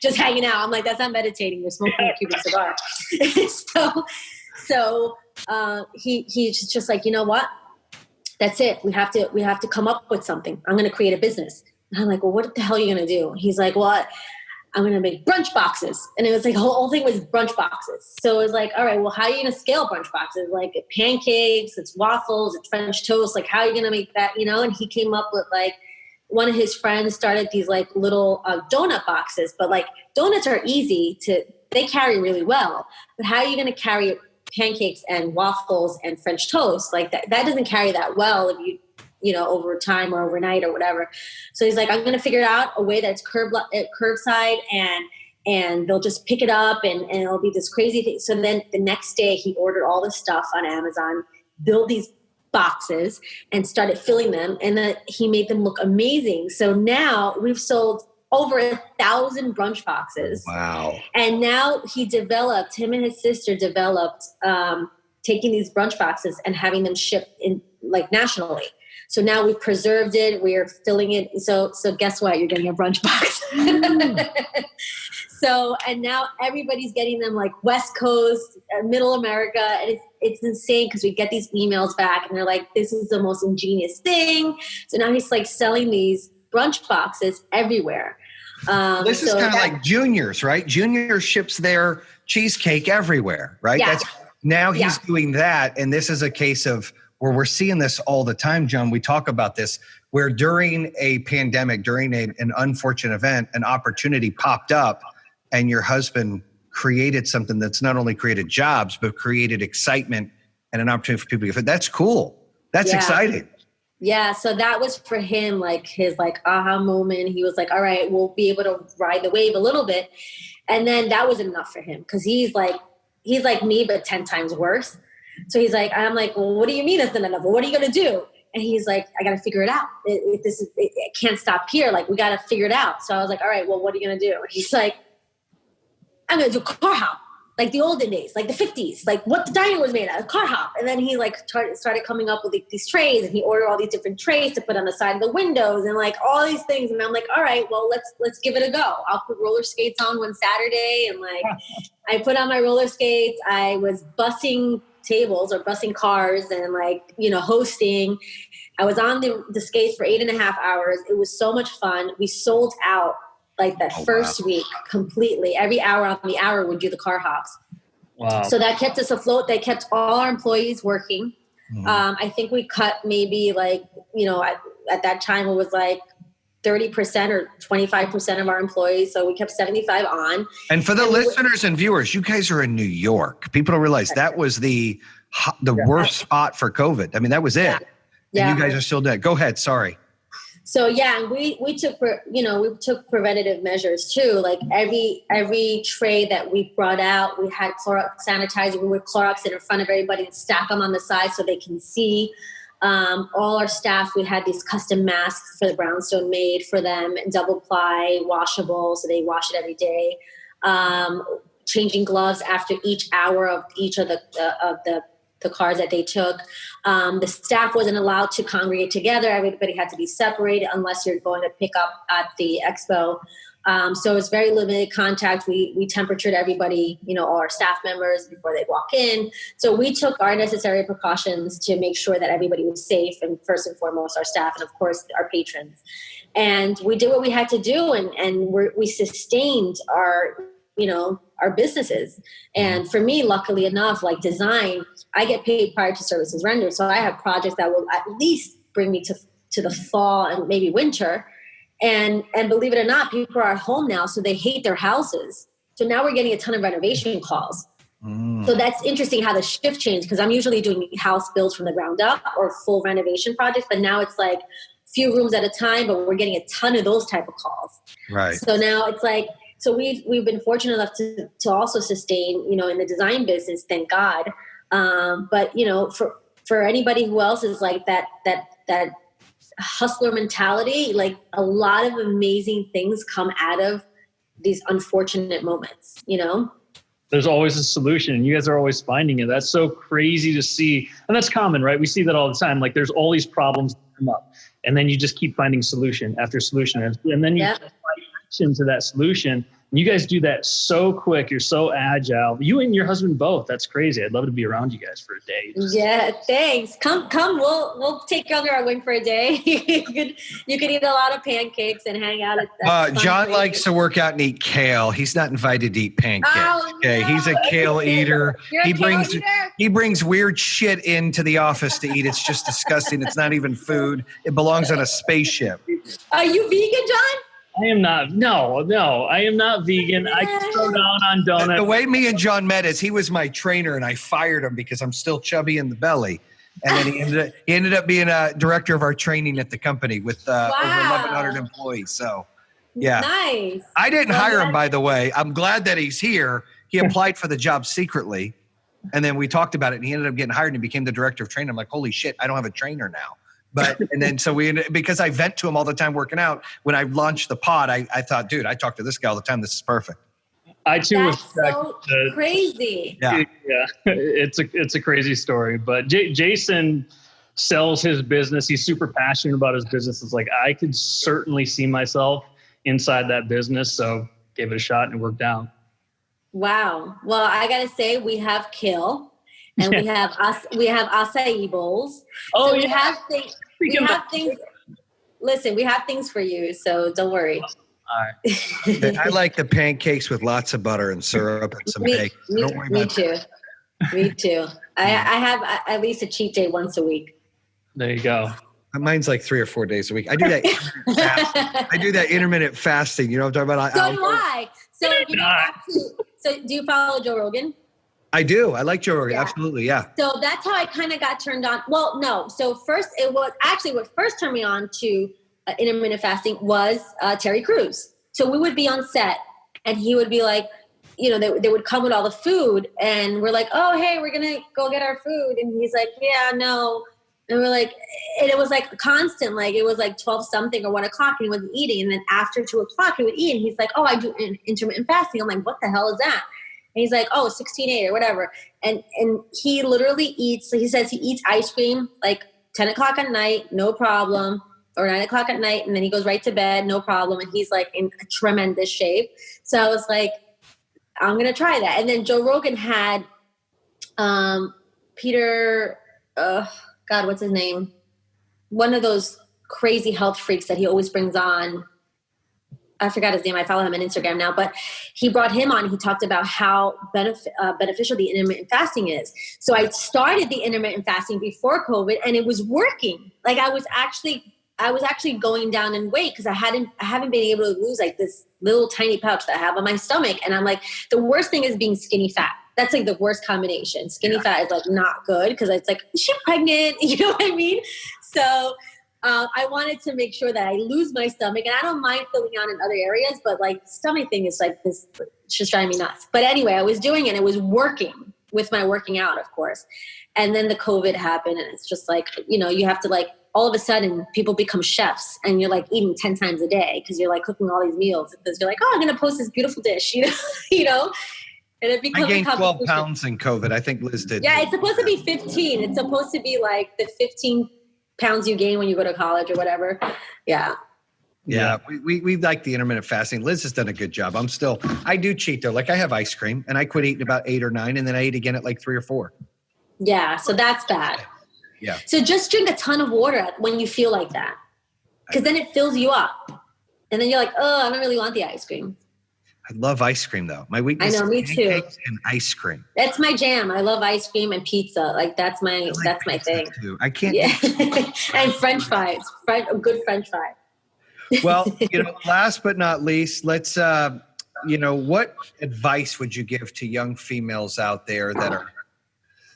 just hanging out. I'm that's not meditating. You're smoking a Cuban cigar. So he's just you know what? That's it. We have to come up with something. I'm going to create a business. And I'm well, what the hell are you going to do? He's well, I'm going to make brunch boxes. And it was the whole thing was brunch boxes. So it was all right, well, how are you going to scale brunch boxes? Pancakes, it's waffles, it's French toast. How are you going to make that? And he came up with one of his friends started these little donut boxes, but donuts are easy they carry really well. But how are you going to carry pancakes and waffles and French toast? That doesn't carry that well if you over time or overnight or whatever. So he's I'm going to figure out a way that's curbside and they'll just pick it up and it'll be this crazy thing. So then the next day he ordered all this stuff on Amazon, built these boxes and started filling them. And then he made them look amazing. So now we've sold over 1,000 brunch boxes. Wow. And now him and his sister developed taking these brunch boxes and having them shipped in nationally. So now we've preserved it. We are filling it. So guess what? You're getting a brunch box. So, and now everybody's getting them like West Coast, Middle America. And it's insane because we get these emails back and they're like, this is the most ingenious thing. So now he's like selling these brunch boxes everywhere. This is kind of like Junior's, right? Junior ships their cheesecake everywhere, right? Yeah. Now he's doing that. And this is a case of where we're seeing this all the time, John. We talk about this where during a pandemic, during an unfortunate event, an opportunity popped up and your husband created something that's not only created jobs, but created excitement and an opportunity for people. That's cool. That's exciting. Yeah. So that was for him, like his like aha moment. He was like, all right, we'll be able to ride the wave a little bit. And then that was enough for him. Cause he's like me, but 10 times worse. So he's like, I'm like, well, what do you mean that's not enough? Well, what are you going to do? And he's like, I got to figure it out. It can't stop here. Like we got to figure it out. So I was like, all right, well, what are you going to do? And he's like, I'm going to do car hop, like the olden days, like the 50s, like what the diner was made out of, car hop. And then he like started coming up with these trays, and he ordered all these different trays to put on the side of the windows and like all these things. And I'm like, all right, well, let's give it a go. I'll put roller skates on one Saturday. And like, I put on my roller skates. I was bussing tables or bussing cars and like, hosting. I was on the skates for 8.5 hours. It was so much fun. We sold out like that first week completely. Every hour on the hour would do the car hops. Wow. So that kept us afloat. They kept all our employees working. I think we cut maybe like, at that time it was like 30% or 25% of our employees. So we kept 75 on. And for the listeners and viewers, you guys are in New York. People don't realize that was the worst spot for COVID. I mean, that was it. Yeah. And you guys are still dead. Go ahead. Sorry. So and we took preventative measures too. Like every tray that we brought out, we had Clorox sanitizer. We would Clorox it in front of everybody and stack them on the side so they can see. All our staff, we had these custom masks for the Brownstone made for them, and double ply, washable, so they wash it every day. Changing gloves after each hour of each of the cars that they took. The staff wasn't allowed to congregate together. Everybody had to be separated unless you're going to pick up at the expo. So it's very limited contact. We temperatured everybody, all our staff members before they walk in. So we took our necessary precautions to make sure that everybody was safe, and first and foremost, our staff and of course our patrons. And we did what we had to do, and we sustained our businesses. And for me, luckily enough, like design, I get paid prior to services rendered. So I have projects that will at least bring me to the fall and maybe winter. And believe it or not, people are at home now, so they hate their houses. So now we're getting a ton of renovation calls. So that's interesting how the shift changed, because I'm usually doing house builds from the ground up or full renovation projects, but now it's like few rooms at a time, but we're getting a ton of those type of calls. Right. So now it's like, so we've been fortunate enough to also sustain, in the design business, thank God. But for anybody who else is like that hustler mentality, like a lot of amazing things come out of these unfortunate moments, There's always a solution, and you guys are always finding it. That's so crazy to see. And that's common, right? We see that all the time. Like there's all these problems that come up, and then you just keep finding solution after solution. And then you find action to that solution. And you guys do that so quick. You're so agile. You and your husband both. That's crazy. I'd love to be around you guys for a day. Yeah, thanks. Come. We'll take you under our wing for a day. you could eat a lot of pancakes and hang out at John likes to work out and eat kale. He's not invited to eat pancakes. Oh, okay, no. He's a kale eater. He brings weird shit into the office to eat. It's just disgusting. It's not even food. It belongs on a spaceship. Are you vegan, John? I am not. No, I am not vegan. I just throw down on donuts. The way me and John met is he was my trainer, and I fired him because I'm still chubby in the belly. And then he ended up being a director of our training at the company with over 1,100 employees. So, yeah. Nice. I didn't hire him, by the way. I'm glad that he's here. He applied for the job secretly, and then we talked about it, and he ended up getting hired and became the director of training. I'm like, holy shit, I don't have a trainer now. And then because I vent to him all the time working out, when I launched the pod, I thought, dude, I talk to this guy all the time. This is perfect. I too was so crazy. Yeah. It's a crazy story, but Jayson, sells his business. He's super passionate about his business. It's like, I could certainly see myself inside that business. So gave it a shot and it worked out. Wow. Well, I got to say, we have Kill and we have acai bowls. Oh, so yeah. We have things. Listen, we have things for you. So don't worry. All right. I like the pancakes with lots of butter and syrup and some eggs. Don't worry about that. Me too. I have at least a cheat day once a week. There you go. Mine's like 3 or 4 days a week. I do that. I do that intermittent fasting. You know what I'm talking about? So do I. So so do you follow Joe Rogan? I do. I like Joe Rogan. Yeah. Absolutely. Yeah. So that's how I kind of got turned on. Well, no. So first, it was actually what first turned me on to intermittent fasting was Terry Crews. So we would be on set, and he would be like, you know, they would come with all the food, and we're like, oh, hey, we're gonna go get our food, and he's like, yeah, no. And we're like, and it was like constant, like it was like 12 something or 1 o'clock and he wasn't eating. And then after 2 o'clock he would eat, and he's like, oh, I do intermittent fasting. I'm like, what the hell is that? And he's like, oh, 16/8 or whatever. And he literally eats, so he says he eats ice cream like 10 o'clock at night, no problem, or 9 o'clock at night. And then he goes right to bed, no problem. And he's like in a tremendous shape. So I was like, I'm going to try that. And then Joe Rogan had Peter, God, what's his name? One of those crazy health freaks that he always brings on. I forgot his name. I follow him on Instagram now, but he brought him on. He talked about how beneficial the intermittent fasting is. So I started the intermittent fasting before COVID, and it was working. Like I was actually going down in weight because I haven't been able to lose like this little tiny pouch that I have on my stomach. And I'm like, the worst thing is being skinny fat. That's like the worst combination. Skinny fat is like not good because it's like, is she pregnant? You know what I mean? So I wanted to make sure that I lose my stomach, and I don't mind filling out in other areas, but like the stomach thing is like this, it's just driving me nuts. But anyway, I was doing it and it was working with my working out, of course. And then the COVID happened, and it's just like, you know, you have to like, all of a sudden people become chefs and you're like eating 10 times a day because you're like cooking all these meals because you're like, oh, I'm going to post this beautiful dish, you know? And it becomes I gained 12 pounds in COVID. I think Liz did. Yeah, it's supposed to be 15. It's supposed to be like the 15 pounds you gain when you go to college or whatever. Yeah. Yeah. We like the intermittent fasting. Liz has done a good job. I do cheat though. Like I have ice cream and I quit eating about 8 or 9 and then I eat again at like 3 or 4. Yeah. So that's bad. Yeah. So just drink a ton of water when you feel like that, because then it fills you up. And then you're like, oh, I don't really want the ice cream. I love ice cream though. My weakness I know, me is too. pancakes and ice cream. That's my jam. I love ice cream and pizza. Like that's my thing. Too. I can't. Yeah. And French fries. A good French fry. Well, last but not least, let's what advice would you give to young females out there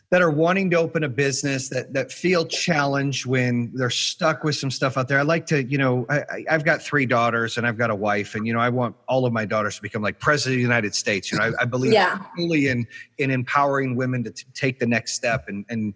that are wanting to open a business that feel challenged when they're stuck with some stuff out there? I like to, I've got 3 daughters and I've got a wife, and, I want all of my daughters to become like president of the United States. I believe fully in empowering women to take the next step and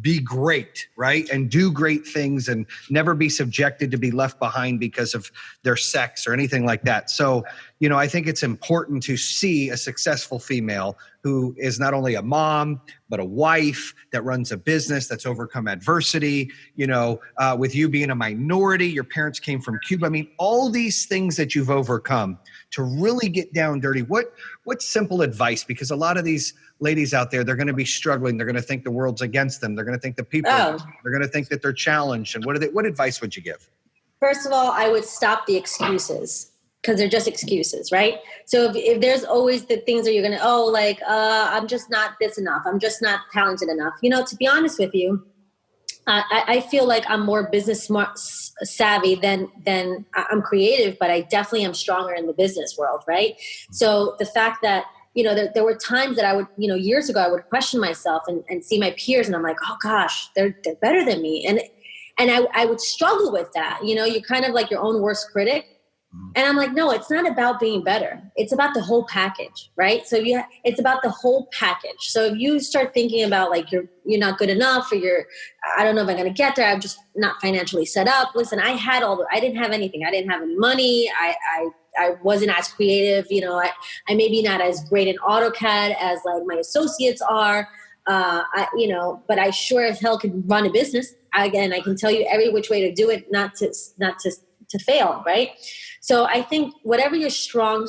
be great, right? And do great things and never be subjected to be left behind because of their sex or anything like that. So, I think it's important to see a successful female who is not only a mom, but a wife that runs a business that's overcome adversity, with you being a minority, your parents came from Cuba. I mean, all these things that you've overcome to really get down dirty. What's simple advice? Because a lot of these ladies out there, they're going to be struggling. They're going to think the world's against them. They're going to think the people, they're going to think that they're challenged. And what advice would you give? First of all, I would stop the excuses, because they're just excuses, right? So if there's always the things that you're going to, I'm just not this enough. I'm just not talented enough. To be honest with you, I feel like I'm more business savvy than I'm creative, but I definitely am stronger in the business world, right? So the fact that, there were times that I would, years ago, I would question myself and see my peers and I'm like, oh gosh, they're better than me. And I would struggle with that. You're kind of like your own worst critic. And I'm like, no, it's not about being better. It's about the whole package, right? So it's about the whole package. So if you start thinking about like you're not good enough, or I don't know if I'm going to get there, I'm just not financially set up. Listen, I didn't have anything. I didn't have any money. I wasn't as creative. I maybe not as great in AutoCAD as like my associates are. But I sure as hell could run a business. I can tell you every which way to do it, not to fail, right? So I think whatever your strong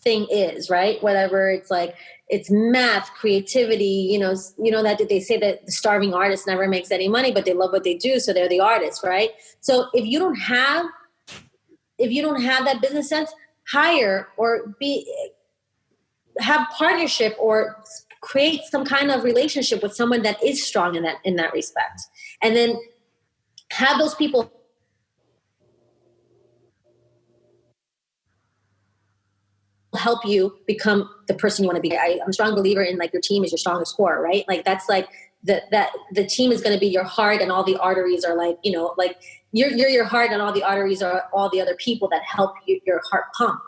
thing is, right? Whatever it's math, creativity, that they say that the starving artist never makes any money, but they love what they do, so they're the artist, right? So if you don't have that business sense, hire or have partnership or create some kind of relationship with someone that is strong in that respect. And then have those people help you become the person you want to be. I'm a strong believer in your team is your strongest core, right? That's the team is going to be your heart, and all the arteries are you're your heart, and all the arteries are all the other people that help your heart pump.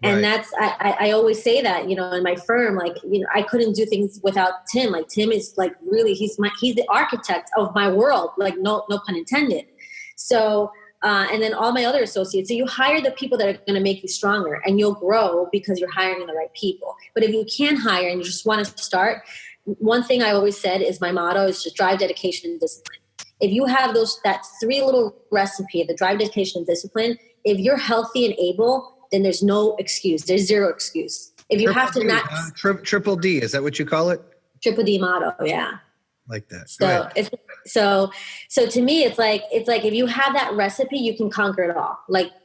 And right. That's, I always say that, in my firm, I couldn't do things without Tim. Tim is really, he's the architect of my world, no pun intended. So, and then all my other associates. So you hire the people that are going to make you stronger, and you'll grow because you're hiring the right people. But if you can't hire and you just want to start, one thing I always said is my motto is just drive, dedication, and discipline. If you have that three little recipe, the drive, dedication, and discipline, if you're healthy and able, then there's no excuse. There's zero excuse. If you have to not triple D, is that what you call it? Triple D motto, yeah. Like that. So to me, it's like if you have that recipe, you can conquer it all.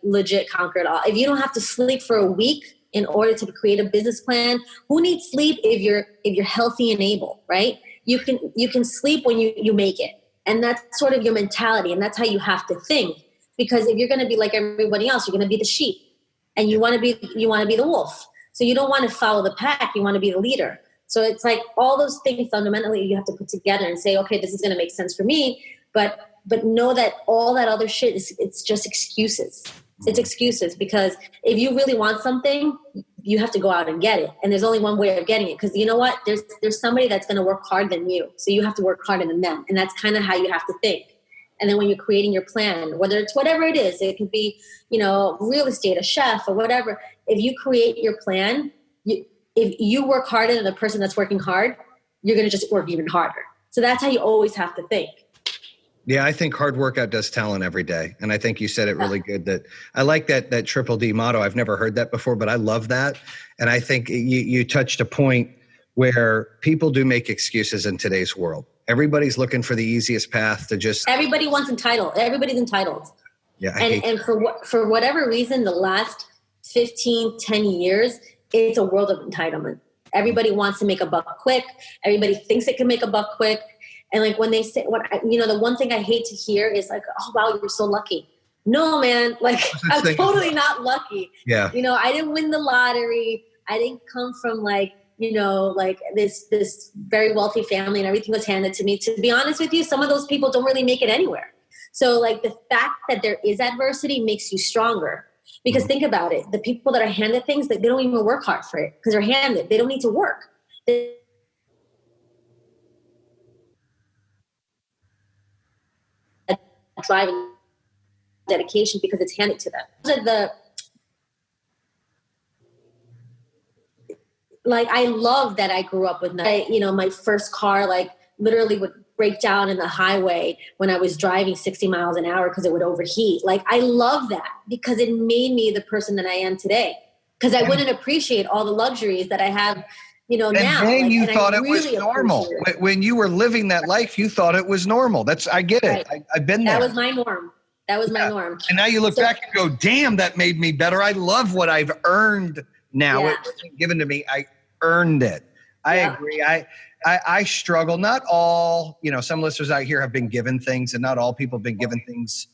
Legit conquer it all. If you don't have to sleep for a week in order to create a business plan, who needs sleep if you're healthy and able, right? You can sleep when you make it, and that's sort of your mentality, and that's how you have to think. Because if you're going to be like everybody else, you're going to be the sheep. And you want to be the wolf. So you don't want to follow the pack. You want to be the leader. So it's all those things fundamentally you have to put together and say, okay, this is going to make sense for me. But know that all that other shit it's just excuses. It's excuses, because if you really want something, you have to go out and get it. And there's only one way of getting it. Because you know what? There's somebody that's going to work harder than you. So you have to work harder than them. And that's kind of how you have to think. And then when you're creating your plan, whether it's whatever it is, it could be, real estate, a chef, or whatever. If you create your plan, if you work harder than the person that's working hard, you're going to just work even harder. So that's how you always have to think. Yeah, I think hard work outdoes talent every day. And I think you said it really good. That I like that triple D motto. I've never heard that before, but I love that. And I think you touched a point where people do make excuses in today's world. Everybody's looking for the easiest path to just. Everybody wants entitled. Everybody's entitled. Yeah. And for whatever reason, the last 15, 10 years, it's a world of entitlement. Everybody wants to make a buck quick. Everybody thinks it can make a buck quick. And when they say, the one thing I hate to hear is oh, wow, you're so lucky. No, man, I'm totally not lucky. Yeah. I didn't win the lottery. I didn't come from this very wealthy family and everything was handed to me. To be honest with you, some of those people don't really make it anywhere. So the fact that there is adversity makes you stronger. Because think about it. The people that are handed things, they don't even work hard for it because they're handed. They don't need to work. Drive and dedication because it's handed to them. I love that I grew up with, my first car, literally would break down in the highway when I was driving 60 miles an hour because it would overheat. I love that because it made me the person that I am today. Because I wouldn't appreciate all the luxuries that I have, now. And then you thought it was normal. When you were living that life, you thought it was normal. I get it. Right. I've been there. That was my norm. My norm. And now you look back and go, damn, that made me better. I love what I've earned now. Yeah. It wasn't given to me. I earned it. I agree. I struggle. Not all, some listeners out here have been given things, and not all people have been given things,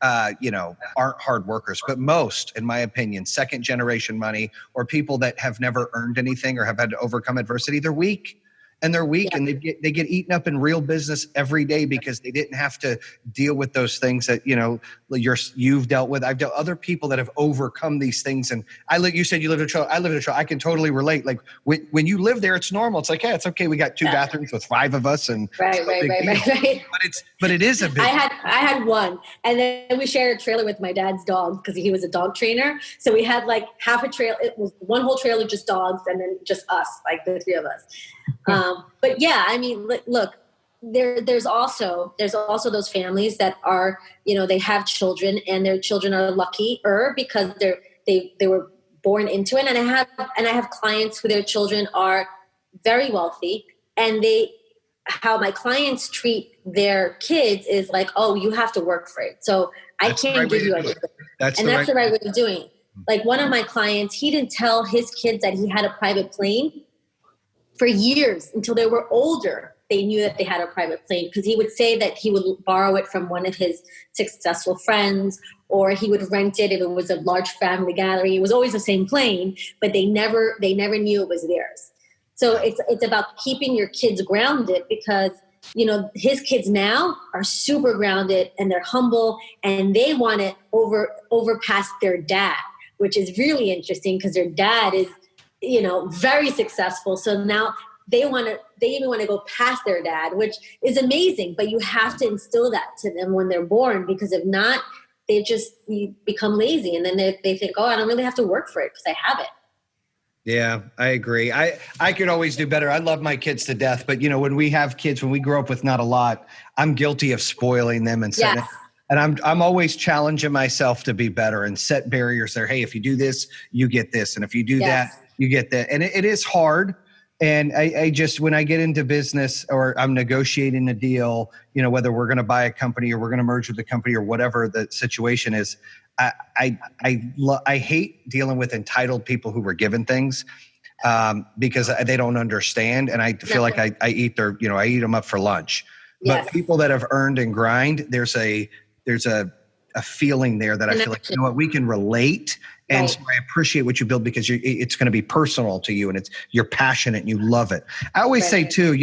aren't hard workers, but most, in my opinion, second generation money or people that have never earned anything or have had to overcome adversity, they're weak. And they're weak, and they get eaten up in real business every day because they didn't have to deal with those things that you've dealt with. I've dealt other people that have overcome these things. And you said you live in a trailer. I live in a trailer. I can totally relate. When you live there, it's normal. It's it's okay. We got 2 bathrooms with 5 of us, and right. But it is a big. I had one, and then we shared a trailer with my dad's dog because he was a dog trainer. So we had half a trailer. It was one whole trailer just dogs, and then just us, the 3 of us. But yeah, I mean, look, there's also those families that are, they have children and their children are luckier because they were born into it. And I have clients who their children are very wealthy, and how my clients treat their kids is like, oh, you have to work for it. So I can't give you everything. That's the right way of doing it. Like one of my clients, he didn't tell his kids that he had a private plane for years until they were older. They knew that they had a private plane because he would say that he would borrow it from one of his successful friends, or he would rent it if it was a large family gathering. It was always the same plane, but they never knew it was theirs. So it's about keeping your kids grounded because, his kids now are super grounded and they're humble and they want to overpass their dad, which is really interesting because their dad is, very successpil. So now they even want to go past their dad, which is amazing, but you have to instill that to them when they're born, because if not, they just become lazy. And then they think, oh, I don't really have to work for it because I have it. Yeah, I agree. I could always do better. I love my kids to death, but when we have kids, when we grow up with not a lot, I'm guilty of spoiling them and setting Yes. And I'm always challenging myself to be better and set barriers there. Hey, if you do this, you get this. And if you do that, you get that. And it is hard. And I just, when I get into business or I'm negotiating a deal, whether we're going to buy a company or we're going to merge with the company or whatever the situation is, I hate dealing with entitled people who were given things because they don't understand. And I feel like I eat I eat them up for lunch. Yes. But people that have earned and grind, there's a feeling there that I feel like, we can relate. And so I appreciate what you build because it's going to be personal to you and you're passionate and you love it. I always say too,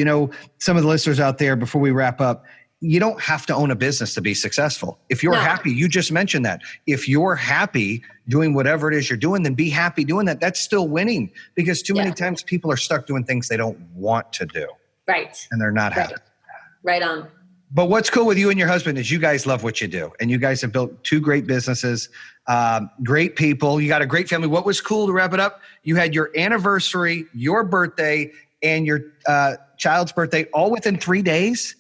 some of the listeners out there, before we wrap up, you don't have to own a business to be successful. If you're happy, you just mentioned that. If you're happy doing whatever it is you're doing, then be happy doing that. That's still winning because too many times people are stuck doing things they don't want to do. Right. And they're not happy. Right on. But what's cool with you and your husband is you guys love what you do. And you guys have built 2 great businesses, great people. You got a great family. What was cool to wrap it up? You had your anniversary, your birthday, and your child's birthday all within 3 days.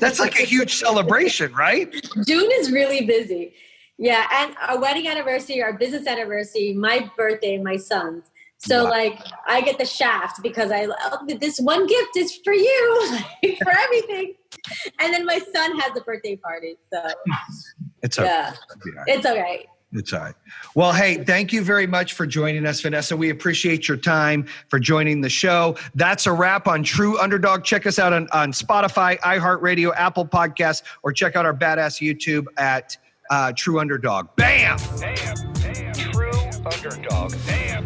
That's like a huge celebration, right? June is really busy. Yeah. And our wedding anniversary, our business anniversary, my birthday, and my son's. So I get the shaft because this one gift is for you, for everything. And then my son has a birthday party. So it's okay. It's all right. It's all right. Well, hey, thank you very much for joining us, Vanessa. We appreciate your time for joining the show. That's a wrap on True Underdog. Check us out on Spotify, iHeartRadio, Apple Podcasts, or check out our badass YouTube at True Underdog. Bam! Damn. True Underdog. Damn.